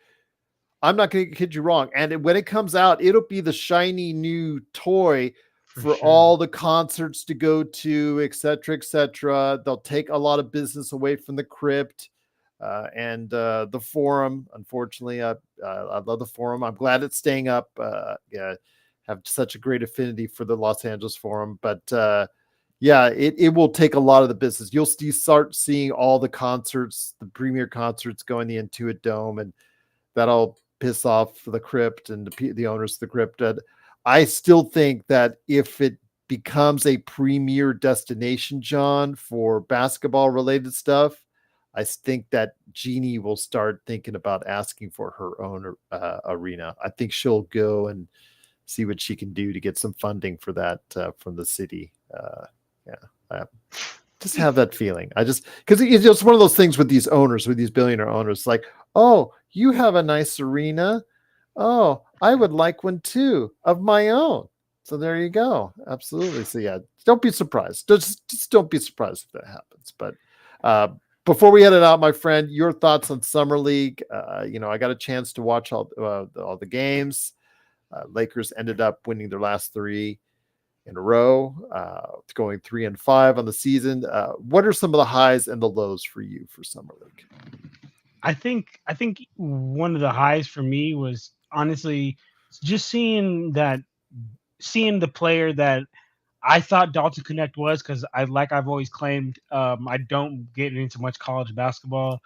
I'm not going to kid you wrong. And when it comes out, it'll be the shiny new toy For for sure. all the concerts to go to, et cetera, et cetera. They'll take a lot of business away from the crypt and the forum. Unfortunately, I love the forum. I'm glad it's staying up. Yeah, have such a great affinity for the Los Angeles forum. But yeah, it will take a lot of the business. You'll start seeing all the concerts, the premier concerts going the Intuit Dome, and that'll piss off the crypt and the owners of the crypt. I still think that if it becomes a premier destination, John, for basketball related stuff, I think that Jeannie will start thinking about asking for her own arena. I think she'll go and see what she can do to get some funding for that from the city. Yeah, I just have that feeling. I just, because it's just one of those things with these owners, with these billionaire owners, like, oh, you have a nice arena. Oh, I would like one too of my own. So there you go. Absolutely. So yeah, don't be surprised. Just don't be surprised if that happens. But before we head it out, my friend, your thoughts on Summer League? I got a chance to watch all the games. Lakers ended up winning their last 3 in a row, going 3-5 on the season. What are some of the highs and the lows for you for Summer League? I think one of the highs for me was honestly just seeing the player that I thought Dalton Connect was, because I've always claimed, I don't get into much college basketball.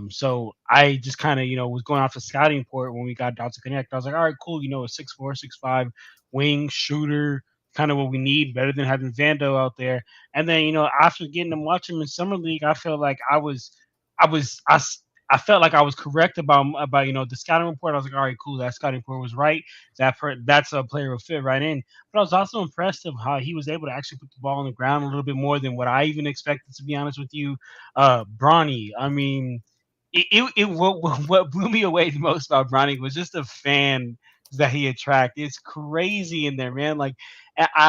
So I just kind of, was going off the scouting report when we got Dalton Connect. I was like, all right, cool, a 6'4", 6'5" wing shooter, kind of what we need, better than having Vando out there. And then, after getting to watch him in summer league, I felt like I was I felt like I was correct about the scouting report. I was like, all right, cool, that scouting report was right. That's a player who fit right in. But I was also impressed of how he was able to actually put the ball on the ground a little bit more than what I even expected, to be honest with you. Bronny, I mean, what blew me away the most about Bronny was just the fan that he attracted. It's crazy in there, man. Like,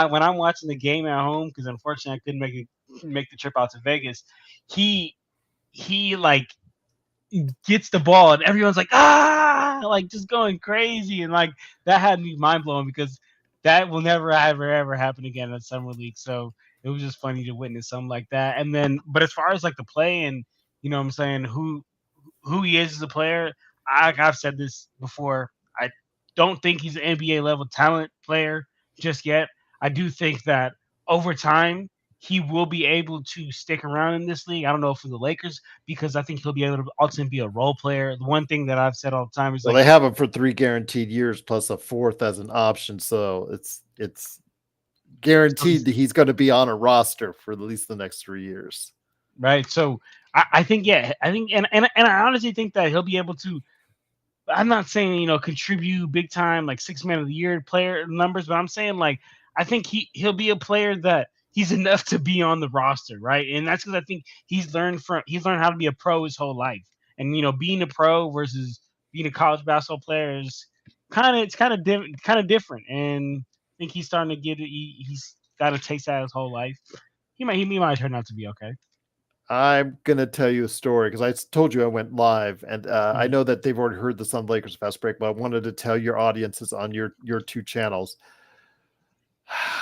when I'm watching the game at home, because unfortunately I couldn't make the trip out to Vegas, he like gets the ball and everyone's like, like just going crazy, and like that had me mind blown, because that will never ever happen again in summer league. So it was just funny to witness something like that. And then, but as far as like the play and what I'm saying, who he is as a player, I've said this before. I don't think he's an NBA level talent player just yet. I do think that over time he will be able to stick around in this league. I don't know for the Lakers, because I think he'll be able to ultimately be a role player. The one thing that I've said all the time is, Well, like, they have him for 3 guaranteed years plus a 4th as an option, so it's guaranteed that he's going to be on a roster for at least the next 3 years. right. So I think, yeah, I think, and I honestly think that he'll be able to. I'm not saying contribute big time like 6 man of the year player numbers, but I'm saying, like, I think he'll be a player that he's enough to be on the roster, right? And that's because I think he's learned how to be a pro his whole life, and being a pro versus being a college basketball player is kind of different. And I think he's starting to get it. He's got a taste that his whole life. He might turn out to be okay. I'm going to tell you a story because I told you I went live, and I Mhm. know that they've already heard this on Lakers Fast Break, but I wanted to tell your audiences on your 2 channels.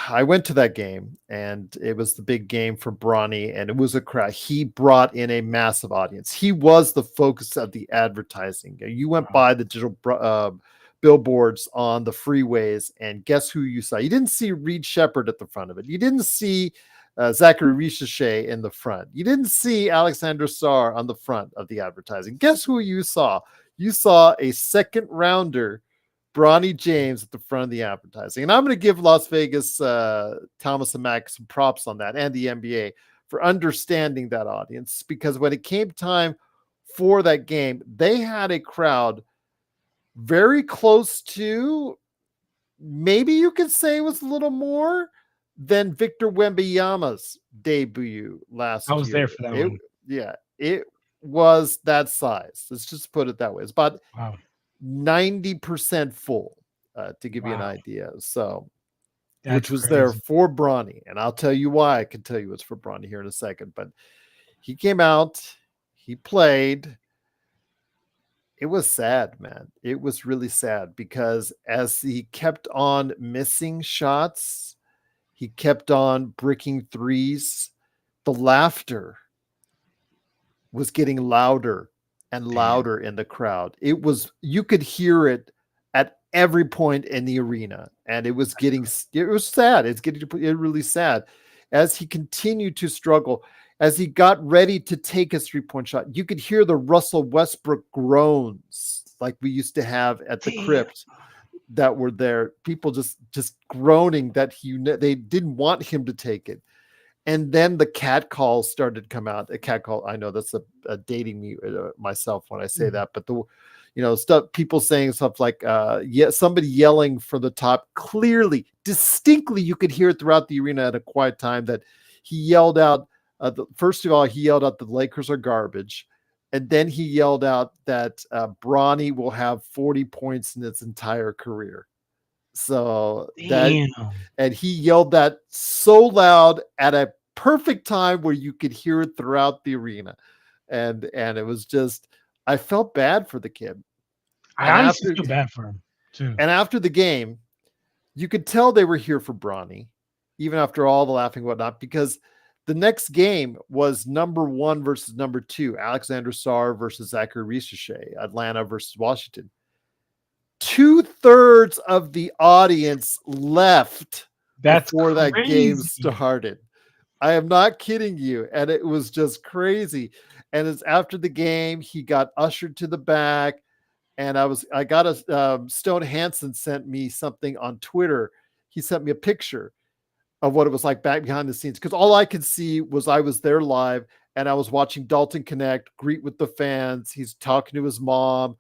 I went to that game, and it was the big game for Bronny, and it was a crowd. He brought in a massive audience. He was the focus of the advertising. You went Wow. by the digital billboards on the freeways, and guess who you saw? You didn't see Reed Shepard at the front of it. You didn't see Zachary Richichet in the front. You didn't see Alexander Sarr on the front of the advertising. Guess who you saw? You saw a second rounder, Bronny James, at the front of the advertising. And I'm going to give Las Vegas, Thomas and Mack, some props on that, and the NBA for understanding that audience, because when it came time for that game, they had a crowd very close to, maybe you could say it was a little more than Victor Wembanyama's debut I last was there year. for that one. It was that size. Let's just put it that way. It's about Wow. 90% full, to give you an Wow. idea. So, which That's was there crazy. for Bronny. And I'll tell you why. I can tell you it's for Bronny here in a second. But he came out, he played. It was sad, man. It was really sad because as he kept on missing shots, he kept on bricking threes. The laughter was getting louder and Damn. louder in the crowd. It was, you could hear it at every point in the arena, and it was sad. It's getting really sad as he continued to struggle. As he got ready to take his 3-point shot, you could hear the Russell Westbrook groans like we used to have at the Damn. crypt that were there. People just groaning that they didn't want him to take it. And then the cat calls started to come out. A cat call. I know that's a dating me myself when I say that, but stuff, people saying stuff like, somebody yelling from the top, clearly, distinctly, you could hear it throughout the arena at a quiet time that he yelled out. First of all, he yelled out the Lakers are garbage, and then he yelled out that Bronny will have 40 points in its entire career. So Damn. and he yelled that so loud at a perfect time where you could hear it throughout the arena. And it was just, I felt bad for the kid. I honestly feel bad for him too. And after the game, you could tell they were here for Bronny, even after all the laughing and whatnot, because the next game was number 1 versus number 2, Alexander Sarr versus Zachary Ricochet, Atlanta versus Washington. 2/3 of the audience left before that game started. I am not kidding you. And it was just crazy. And it's after the game, he got ushered to the back. And I got Stone Hansen sent me something on Twitter. He sent me a picture of what it was like back behind the scenes. Because all I could see was I was there live and I was watching Dalton Connect, greet with the fans. He's talking to his mom.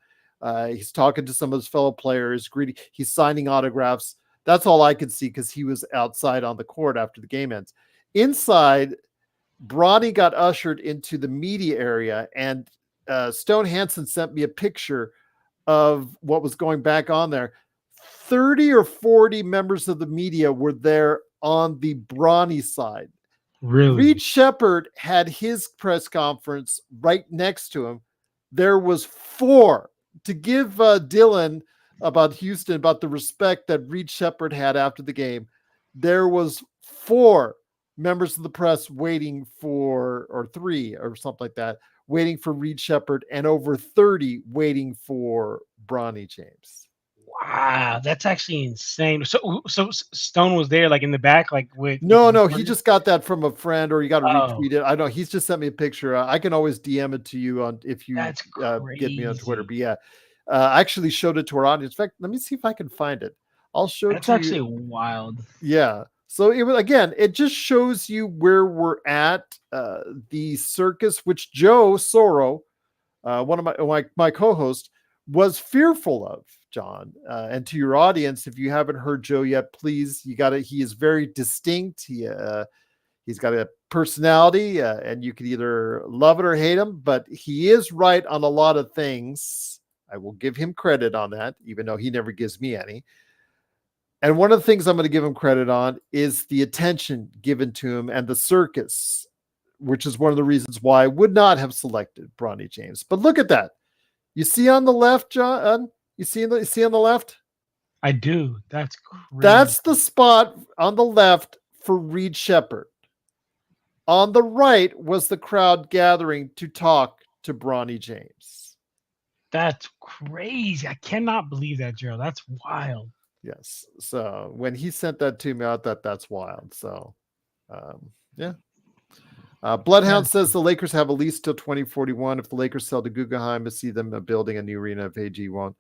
He's talking to some of his fellow players, greeting. He's signing autographs. That's all I could see because he was outside on the court after the game ends. Inside, Bronny got ushered into the media area, and Stone Hansen sent me a picture of what was going back on there. 30 or 40 members of the media were there on the Bronny side. Really? Reed Shepherd had his press conference right next to him. There was 4. To give Dylan about Houston, about the respect that Reed Shepherd had after the game, there was 4 members of the press waiting for, or 3 or something like that, waiting for Reed Shepherd, and over 30 waiting for Bronny James. Wow, that's actually insane. So Stone was there, like in the back, like with. No, he just got that from a friend, or you got to Oh. retweet it. I know he's just sent me a picture. I can always DM it to you if you That's get me on Twitter. crazy. But yeah, I actually showed it to our audience. In fact, let me see if I can find it. I'll show it That's to you. actually wild. Yeah. So it was, again, it just shows you where we're at. The circus, which Joe Soro, one of my co-host, was fearful of, John. And to your audience, if you haven't heard Joe yet, please, you got to. He is very distinct. He's got a personality, and you can either love it or hate him. But he is right on a lot of things. I will give him credit on that, even though he never gives me any. And one of the things I'm going to give him credit on is the attention given to him and the circus, which is one of the reasons why I would not have selected Bronny James. But look at that. You see on the left, John? You see on the left? I do. That's crazy. That's the spot on the left for Reed Shepherd. On the right was the crowd gathering to talk to Bronny James. That's crazy. I cannot believe that, Gerald. That's wild. Yes. So when he sent that to me, I thought that's wild. So, yeah. Bloodhound says the Lakers have a lease till 2041. If the Lakers sell to Guggenheim, to see them building a new arena, if AG won't,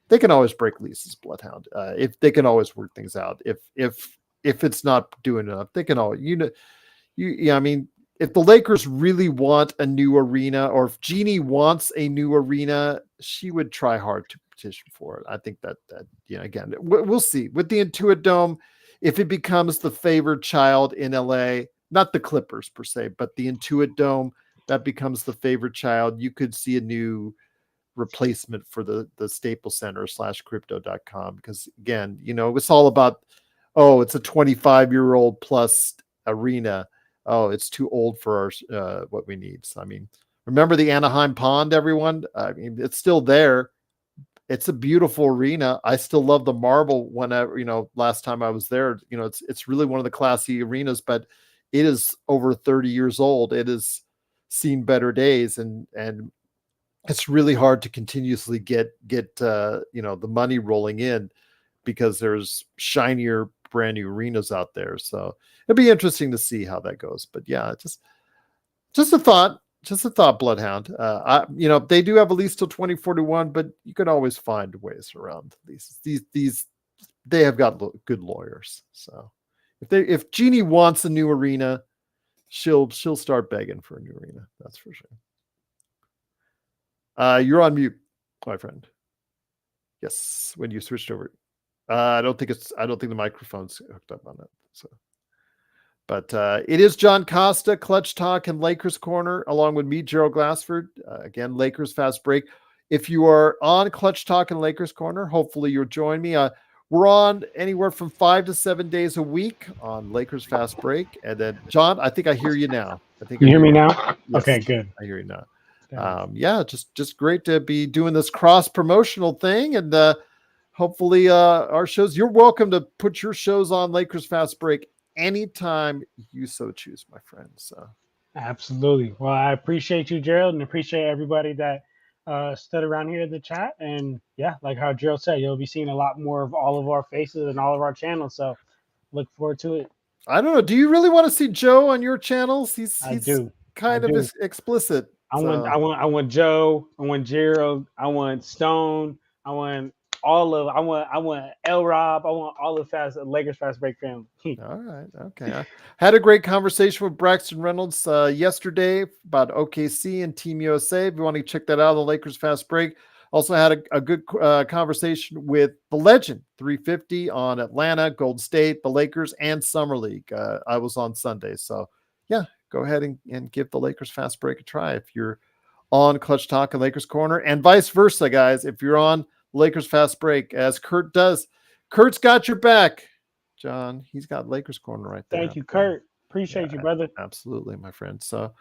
they can always break leases. Bloodhound, if they can always work things out. If it's not doing enough, they can always. I mean, if the Lakers really want a new arena, or if Jeannie wants a new arena, she would try hard to petition for it. I think that again, we'll see with the Intuit Dome, if it becomes the favored child in LA, not the Clippers per se, but the Intuit Dome, that becomes the favorite child. You could see a new replacement for the Staples Center / crypto.com, because again, it's all about, it's a 25-year-old plus arena. It's too old for our what we need. So, I mean, remember the Anaheim Pond, everyone? I mean, it's still there. It's a beautiful arena. I still love the marble. Whenever, last time I was there, it's really one of the classy arenas, but it is over 30 years old. It has seen better days, and it's really hard to continuously get the money rolling in, because there's shinier brand new arenas out there. So it'd be interesting to see how that goes. But yeah, just a thought. just a thought, Bloodhound. They do have a lease till 2041, but you can always find ways around these. These they have got good lawyers. So if Jeannie wants a new arena, she'll start begging for a new arena. That's for sure. You're on mute, my friend. Yes, when you switched over. I don't think the microphone's hooked up on it. So, but it is John Costa, Clutch Talk, and Lakers Corner, along with me, Gerald Glassford. Again, Lakers Fast Break. If you are on Clutch Talk and Lakers Corner, hopefully you'll join me. We're on anywhere from 5 to 7 days a week on Lakers Fast Break. And then, John, I think I hear you now. I think You I hear hear me you. now? Yes, Okay, good. I hear you now. Thanks. Yeah, just great to be doing this cross promotional thing, and hopefully our shows. You're welcome to put your shows on Lakers Fast Break anytime you so choose, my friend. So Absolutely. Well, I appreciate you, Gerald, and appreciate everybody that stood around here in the chat. And yeah, like how Gerald said, you'll be seeing a lot more of all of our faces and all of our channels. So look forward to it. I don't know. Do you really want to see Joe on your channels? I He's do. I kind of do. explicit. So I want Joe. I want Gerald. I want Stone. I want I want L Rob. I want all the Lakers Fast Break family. all right. Okay. I had a great conversation with Braxton Reynolds yesterday about OKC and Team USA. If you want to check that out, the Lakers Fast Break. Also had a good conversation with the legend 350 on Atlanta, Golden State, the Lakers, and Summer League. I was on Sunday. So, yeah, go ahead and give the Lakers Fast Break a try if you're on Clutch Talk and Lakers Corner, and vice versa, guys. If you're on Lakers Fast Break, as Kurt does, Kurt's got your back. John, he's got Lakers Corner right there. Thank you, Kurt. Appreciate you, Yeah, brother. absolutely, my friend. So,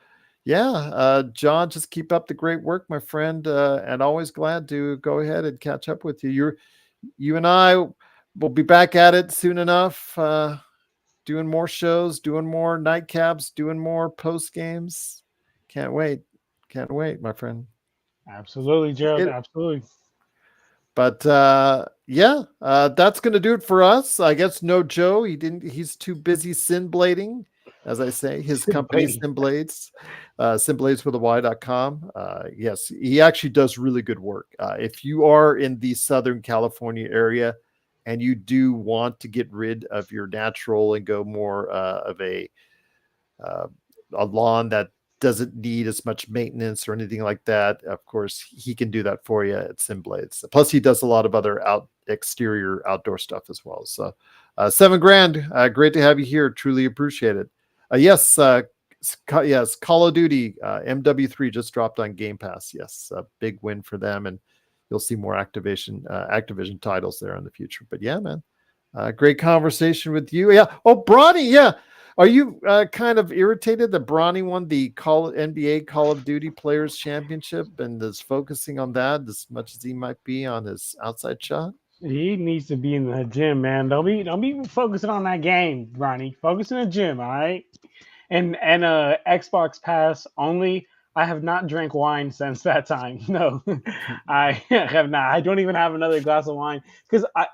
yeah, John, just keep up the great work, my friend, and always glad to go ahead and catch up with you. You and I will be back at it soon enough, doing more shows, doing more nightcaps, doing more post games. Can't wait. Can't wait, my friend. Absolutely, Gerald. It, Absolutely. but that's gonna do it for us. I guess no Joe. He's too busy sin blading, as I say. His company Waiting. Sinblades, Sinblades with a Y.com. Yes, he actually does really good work. If you are in the Southern California area and you do want to get rid of your natural and go more of uh, a lawn that doesn't need as much maintenance or anything like that, of course, he can do that for you at Simblades. Plus, he does a lot of other exterior outdoor stuff as well. So, $7,000. Great to have you here. Truly appreciate it. Yes, yes. Call of Duty MW3 just dropped on Game Pass. Yes, a big win for them, and you'll see more Activision titles there in the future. But yeah, man, great conversation with you. Yeah. Oh, Bronny. Yeah. Are you kind of irritated that Bronny won the NBA Call of Duty Players Championship and is focusing on that as much as he might be on his outside shot? He needs to be in the gym, man. Don't be focusing on that game, Ronnie. Focus in the gym, all right? And Xbox Pass only. I have not drank wine since that time. No, I have not. I don't even have another glass of wine because I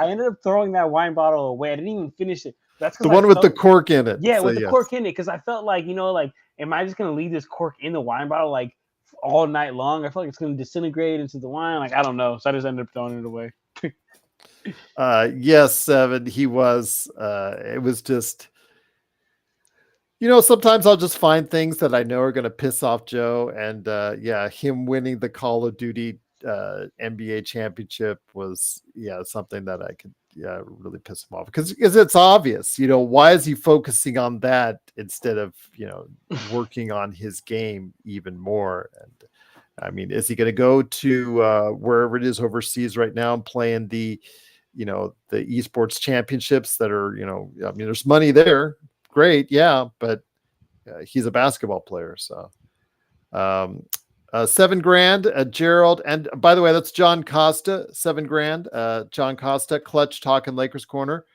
ended up throwing that wine bottle away. I didn't even finish it. That's The because I one with the felt cork in it. yeah So with the yes. cork in it because I felt like like am I just gonna leave this cork in the wine bottle like all night long? I feel like it's gonna disintegrate into the wine. Like I don't know. So I just ended up throwing it away. Yes, Seven. He was. It was just. Sometimes I'll just find things that I know are going to piss off Joe, and yeah, him winning the Call of Duty NBA championship was something that I could really piss him off because it's obvious. Why is he focusing on that instead of working on his game even more? And I mean, is he going to go to wherever it is overseas right now and play in the esports championships that are I mean, there's money there. Great, yeah, but he's a basketball player, so $7,000, Gerald, and by the way, that's John Costa, $7,000, John Costa, Clutch Talk and Lakers Corner.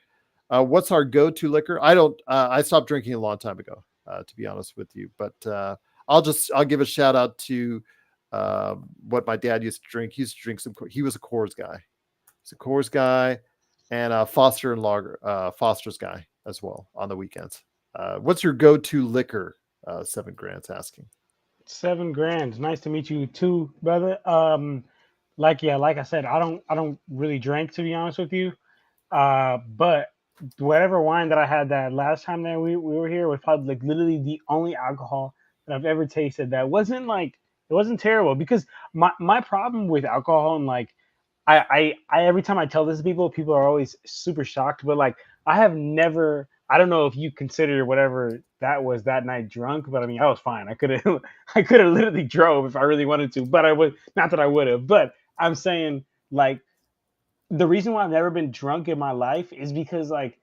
What's our go-to liquor? I stopped drinking a long time ago, to be honest with you, but I'll give a shout out to what my dad used to drink. He used to drink he was a Coors guy. He's a Coors guy, and Foster and Lager, Foster's guy as well on the weekends. What's your go-to liquor? $7,000's asking. $7 grand. Nice to meet you too, brother. Like I said, I don't really drink, to be honest with you. But whatever wine that I had that last time that we were here was probably like literally the only alcohol that I've ever tasted that wasn't like it wasn't terrible. Because my problem with alcohol, and like I every time I tell this to people, people are always super shocked. But like I have never, I don't know if you consider whatever that was that night drunk, but I mean I was fine. I could have I could have literally drove if I really wanted to, but I would not that I would have. But I'm saying like the reason why I've never been drunk in my life is because like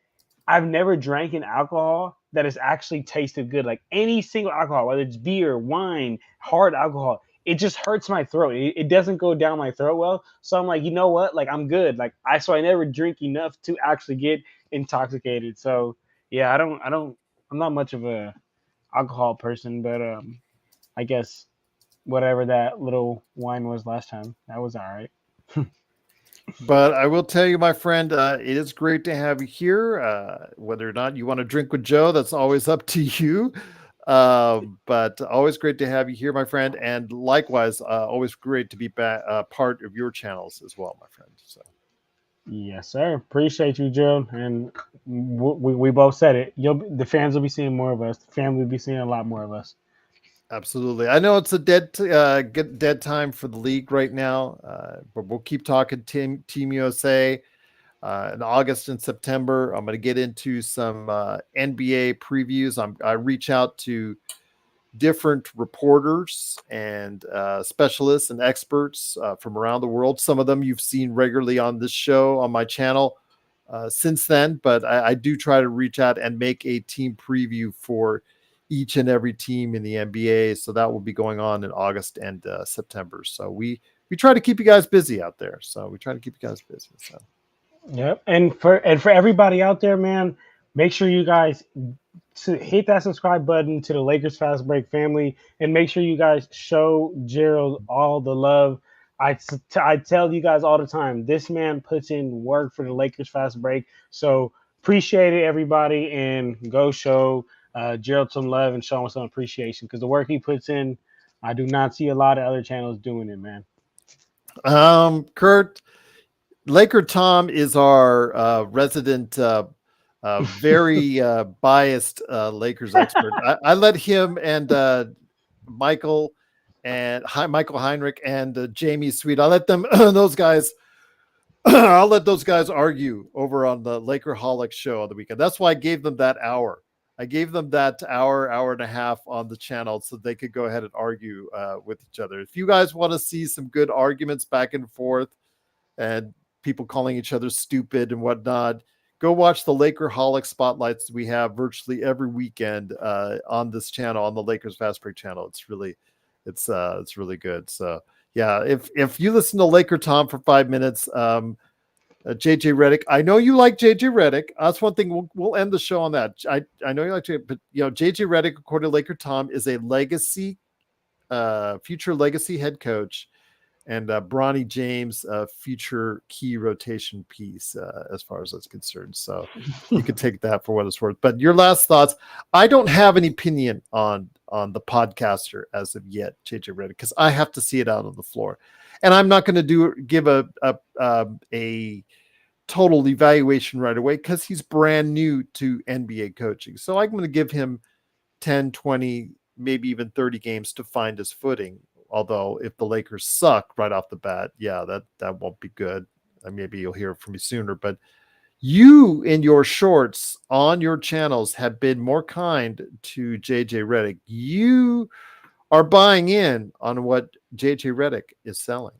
I've never drank an alcohol that has actually tasted good. Like any single alcohol, whether it's beer, wine, hard alcohol, it just hurts my throat. It doesn't go down my throat well. So I'm like, you know what? Like I'm good. Like I never drink enough to actually get intoxicated. So yeah, I'm not much of a alcohol person, but I guess whatever that little wine was last time, that was all right. But I will tell you, my friend, it is great to have you here. Whether or not you want to drink with Joe, that's always up to you. But always great to have you here, my friend. And likewise, always great to be part of your channels as well, my friend. So. Yes, sir. Appreciate you, Joe. And we both said it. The fans will be seeing more of us. The family will be seeing a lot more of us. Absolutely. I know it's a dead time for the league right now, but we'll keep talking Team USA in August and September. I'm going to get into some NBA previews. I reach out to different reporters and specialists and experts from around the world. Some of them you've seen regularly on this show on my channel since then, but I do try to reach out and make a team preview for each and every team in the NBA. So that will be going on in August and September. So we try to keep you guys busy out there. So we try to keep you guys busy. So yep. And for everybody out there, man, make sure you guys to hit that subscribe button to the Lakers Fast Break family, and make sure you guys show Gerald all the love. I tell you guys all the time, this man puts in work for the Lakers Fast Break. So appreciate it, everybody, and go show Gerald some love and show him some appreciation, because the work he puts in, I do not see a lot of other channels doing it, man. Kurt, Laker Tom is our resident very biased Lakers expert. I let him and Michael Heinrich and Jamie Sweet. I let them those guys. I'll let those guys argue over on the Lakerholic show on the weekend. That's why I gave them that hour. I gave them that hour and a half on the channel so they could go ahead and argue with each other. If you guys want to see some good arguments back and forth and people calling each other stupid and whatnot, go watch the Lakerholic spotlights we have virtually every weekend on this channel, on the Lakers Fast Break channel. It's really good. So yeah, if you listen to Laker Tom for 5 minutes, JJ Redick, I know you like JJ Redick. That's one thing. We'll end the show on that. I know you like JJ, but JJ Redick, according to Laker Tom, is a future legacy head coach, and Bronny James, future key rotation piece, as far as that's concerned. So you can take that for what it's worth. But your last thoughts? I don't have any opinion on the podcaster as of yet, JJ Redick, because I have to see it out on the floor, and I'm not going to give a total evaluation right away because he's brand new to NBA coaching. So I'm going to give him 10, 20, maybe even 30 games to find his footing. Although if the Lakers suck right off the bat, yeah, that won't be good. Maybe you'll hear from me sooner. But you in your shorts on your channels have been more kind to JJ Redick. You are buying in on what JJ Redick is selling.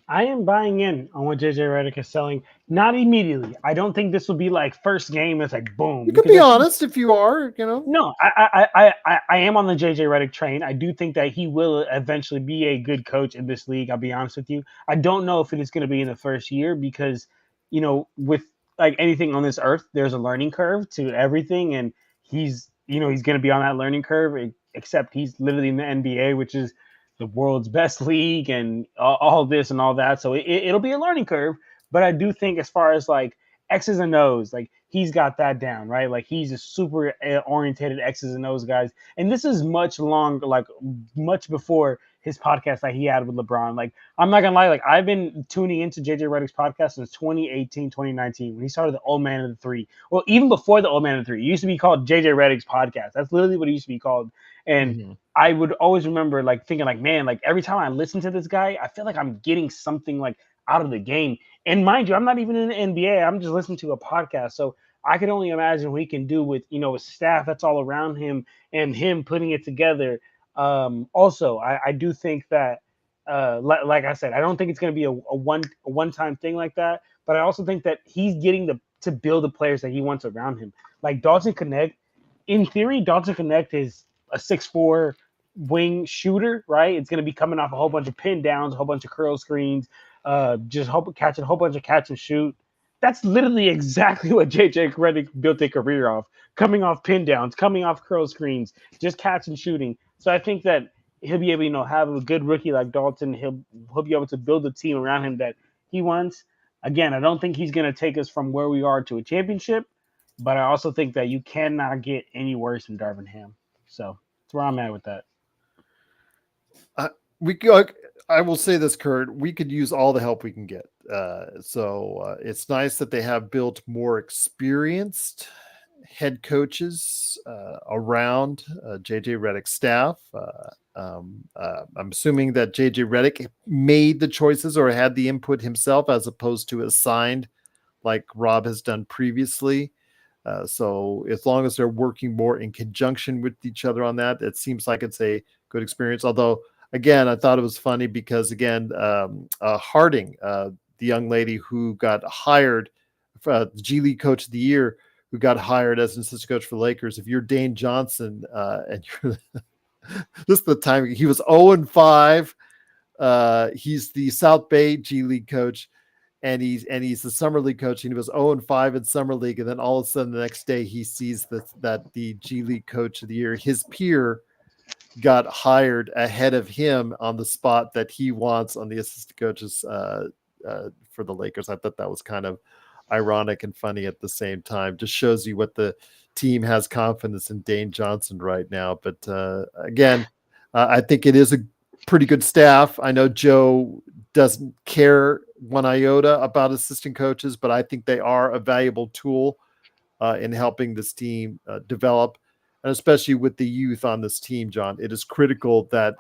I am buying in on what JJ Redick is selling. Not immediately. I don't think this will be like first game. It's like boom. You can be honest if you are. No, I am on the JJ Redick train. I do think that he will eventually be a good coach in this league. I'll be honest with you. I don't know if it is going to be in the first year because, with like anything on this earth, there's a learning curve to everything, and he's going to be on that learning curve. Except he's literally in the NBA, which is the world's best league, and all this and all that. So it'll be a learning curve. But I do think as far as like X's and O's, like he's got that down, right? Like he's a super orientated X's and O's guys. And this is much longer, like much before his podcast that he had with LeBron. Like I'm not gonna lie, like I've been tuning into JJ Redick's podcast since 2018, 2019 when he started the Old Man of the Three. Well, even before the Old Man of the Three, it used to be called JJ Redick's podcast. That's literally what it used to be called. And I would always remember like thinking like, man, like every time I listen to this guy, I feel like I'm getting something like out of the game. And mind you, I'm not even in the NBA. I'm just listening to a podcast. So I can only imagine what he can do with, a staff that's all around him and him putting it together. Also, I do think that, like I said, I don't think it's going to be a one-time thing like that. But I also think that he's getting to build the players that he wants around him. Like Dalton Connect, in theory, Dalton Connect is a 6'4" wing shooter, right? It's going to be coming off a whole bunch of pin downs, a whole bunch of curl screens, catching a whole bunch of catch and shoot. That's literally exactly what JJ Redick built a career off, coming off pin downs, coming off curl screens, just catch and shooting. So I think that he'll be able, have a good rookie like Dalton. He'll be able to build a team around him that he wants. Again, I don't think he's going to take us from where we are to a championship, but I also think that you cannot get any worse than Darvin Ham. So that's where I'm at with that. I will say this, Kurt, we could use all the help we can get. So it's nice that they have built more experienced head coaches around JJ Redick's staff. I'm assuming that JJ Redick made the choices or had the input himself as opposed to assigned like Rob has done previously. So as long as they're working more in conjunction with each other on that, it seems like it's a good experience. Although, again, I thought it was funny because, again, Harding, the young lady who got hired, the G League Coach of the Year, who got hired as an assistant coach for the Lakers. If you're Dane Johnson and you're this is the time, he was 0-5. He's the South Bay G League coach. And he's the summer league coach, and he was 0-5 in summer league. And then all of a sudden the next day he sees that the G League Coach of the Year, his peer, got hired ahead of him on the spot that he wants on the assistant coaches for the Lakers. I thought that was kind of ironic and funny at the same time. Just shows you what the team has confidence in Dane Johnson right now. But again, I think it is a pretty good staff. I know Joe doesn't care one iota about assistant coaches, but I think they are a valuable tool in helping this team develop, and especially with the youth on this team, John. It is critical that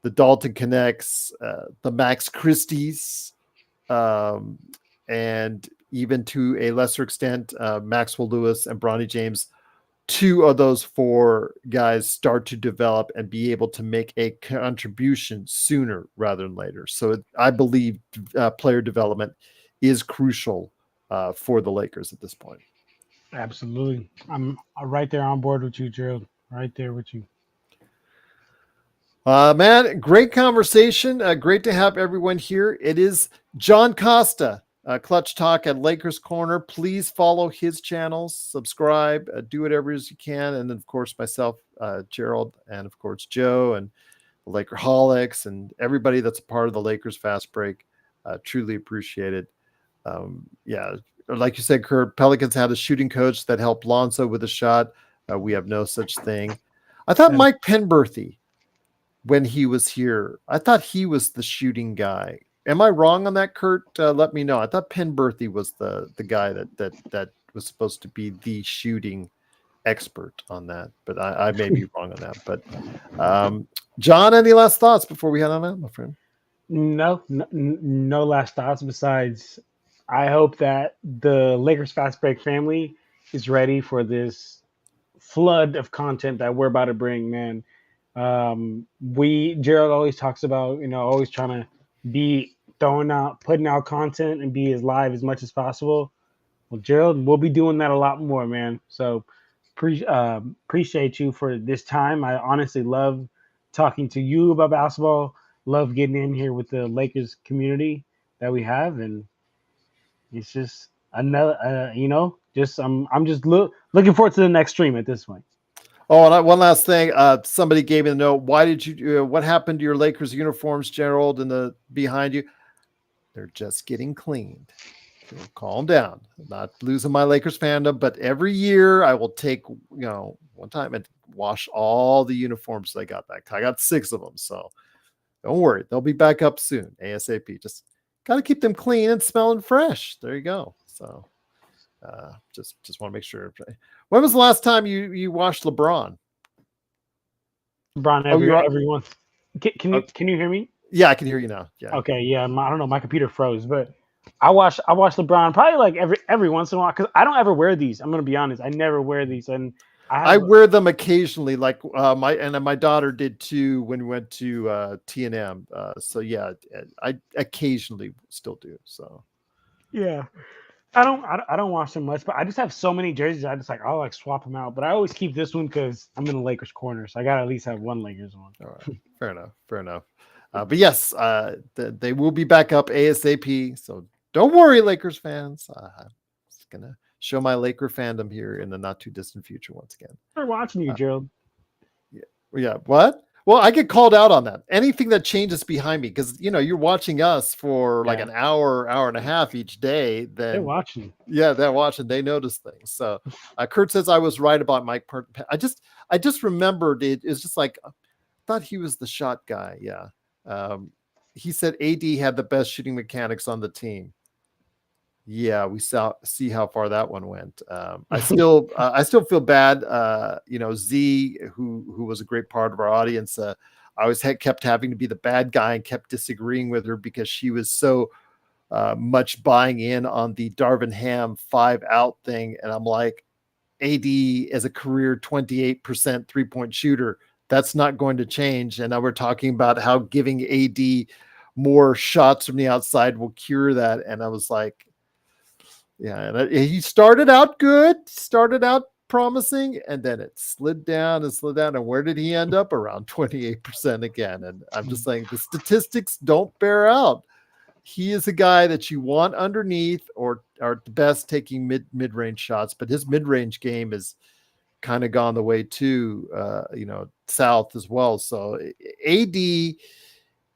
the Dalton Connects, the Max Christies, and even to a lesser extent, Maxwell Lewis and Bronny James, two of those four guys start to develop and be able to make a contribution sooner rather than later. So I believe player development is crucial for the Lakers at this point. Absolutely. I'm right there on board with you, Gerald. Right there with you. Man, great conversation. Great to have everyone here. It is John Costa, Clutch Talk at Lakers Corner. Please follow his channels, subscribe, do whatever as you can. And then, of course, myself, Gerald, and, of course, Joe and the Lakerholics and everybody that's a part of the Lakers Fast Break. Truly appreciate it. Yeah, like you said, Kurt, Pelicans had a shooting coach that helped Lonzo with a shot. We have no such thing. I thought Mike Penberthy, when he was here, I thought he was the shooting guy. Am I wrong on that, Kurt? Let me know. I thought Penberthy was the guy that was supposed to be the shooting expert on that, but I may be wrong on that. But John, any last thoughts before we head on out, my friend? No last thoughts besides I hope that the Lakers Fast Break family is ready for this flood of content that we're about to bring, man. Gerald always talks about, always trying to be putting out content and be as live as much as possible. Well, Gerald, we'll be doing that a lot more, man. So appreciate you for this time. I honestly love talking to you about basketball. Love getting in here with the Lakers community that we have, and it's just another, I'm just looking forward to the next stream at this point. Oh, and one last thing. Somebody gave me a note. Why did you? What happened to your Lakers uniforms, Gerald, and the behind you? They're just getting cleaned. calm down. I'm not losing my Lakers fandom, but every year I will take, one time and wash all the uniforms I got back. I got 6 of them. So don't worry. They'll be back up soon. ASAP. Just got to keep them clean and smelling fresh. There you go. So just want to make sure. When was the last time you watched LeBron? LeBron everyone. Can you hear me? Yeah, I can hear you now. Yeah. Okay. Yeah. I don't know. My computer froze, but I watch LeBron probably like every once in a while because I don't ever wear these. I'm gonna be honest. I never wear these, and I wear them occasionally. Like my daughter did too when we went to T&M. So yeah, I occasionally still do. So yeah. I don't watch them much, but I just have so many jerseys. I just I'll like swap them out. But I always keep this one because I'm in the Lakers corner, so I gotta at least have one Lakers one. All right, fair enough. But yes, they will be back up ASAP. So don't worry, Lakers fans. I'm just gonna show my Laker fandom here in the not too distant future once again. We're watching you, Gerald. Yeah. What? Well, I get called out on that. Anything that changes behind me, because you're watching us for like an hour and a half each day. Then they're watching. Yeah, they're watching. They notice things. So Kurt says I was right about Mike. I just remembered it. It's just like I thought he was the shot guy. Yeah. He said AD had the best shooting mechanics on the team. Yeah, we see how far that one went. I still feel bad. Z, who was a great part of our audience, I always kept having to be the bad guy and kept disagreeing with her because she was so much buying in on the Darvin Ham 5-out thing, and I'm like, AD as a career 28% 3-point shooter, that's not going to change. And now we're talking about how giving AD more shots from the outside will cure that, and I was like. Yeah, and he started out good, started out promising, and then it slid down. And where did he end up? Around 28% again. And I'm just saying the statistics don't bear out. He is a guy that you want underneath or at the best taking mid-range shots, but his mid-range game is kind of gone the way too, south as well. So AD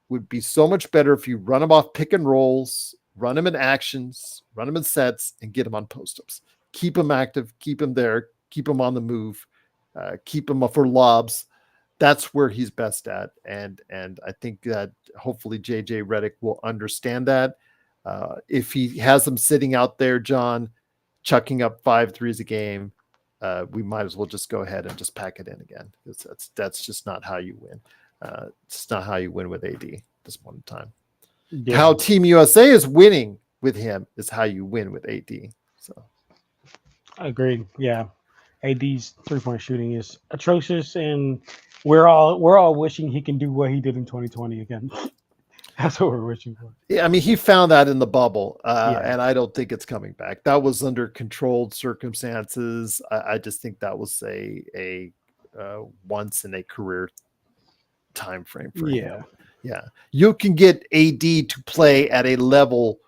would be so much better if you run him off pick and rolls, run him in actions, run him in sets, and get him on post-ups. Keep him active, keep him there, keep him on the move, keep him up for lobs. That's where he's best at. And I think that hopefully JJ Redick will understand that. If he has him sitting out there, John, chucking up 5 threes a game, we might as well just go ahead and just pack it in again. That's just not how you win. It's not how you win with AD at this point in time. Yeah. How Team USA is winning with him is how you win with AD. So, agreed. Yeah, AD's 3-point shooting is atrocious, and we're all wishing he can do what he did in 2020 again. That's what we're wishing for. Yeah, I mean, he found that in the bubble, and I don't think it's coming back. That was under controlled circumstances. I just think that was a once in a career time frame for him. Yeah, you can get AD to play at a level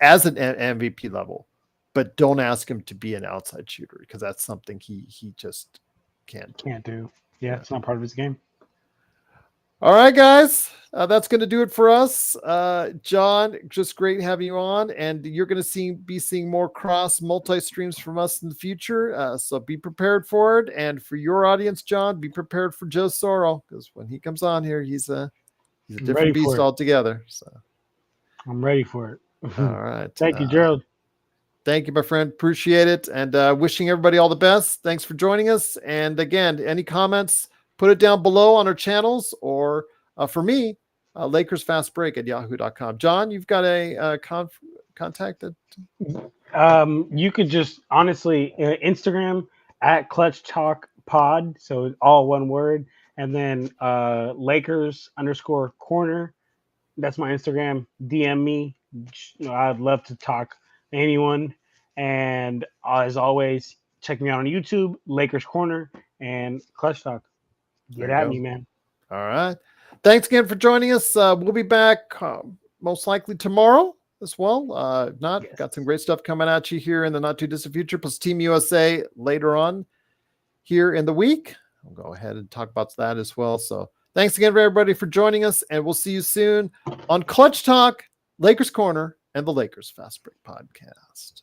as an MVP level, but don't ask him to be an outside shooter because that's something he just can't do. Yeah, it's not part of his game. All right, guys, that's going to do it for us. John, just great having you on, and you're going to be seeing more cross multi-streams from us in the future. So be prepared for it, and for your audience, John, be prepared for Joe Soro because when he comes on here, he's a different beast altogether. So I'm ready for it. All right. Thank you, Gerald. Thank you, my friend. Appreciate it. And wishing everybody all the best. Thanks for joining us. And again, any comments, put it down below on our channels or for me, LakersFastBreak@yahoo.com. John, you've got a contact that you could just honestly Instagram @ClutchTalkPod. So all one word. And then Lakers_corner. That's my Instagram. DM me. I'd love to talk to anyone. And as always, check me out on YouTube, Lakers Corner and Clutch Talk. Get at me, man. All right. Thanks again for joining us. We'll be back most likely tomorrow as well. If not, got some great stuff coming at you here in the not too distant future, plus Team USA later on here in the week. I'll go ahead and talk about that as well. So thanks again for everybody for joining us, and we'll see you soon on Clutch Talk, Lakers Corner, and the Lakers Fast Break Podcast.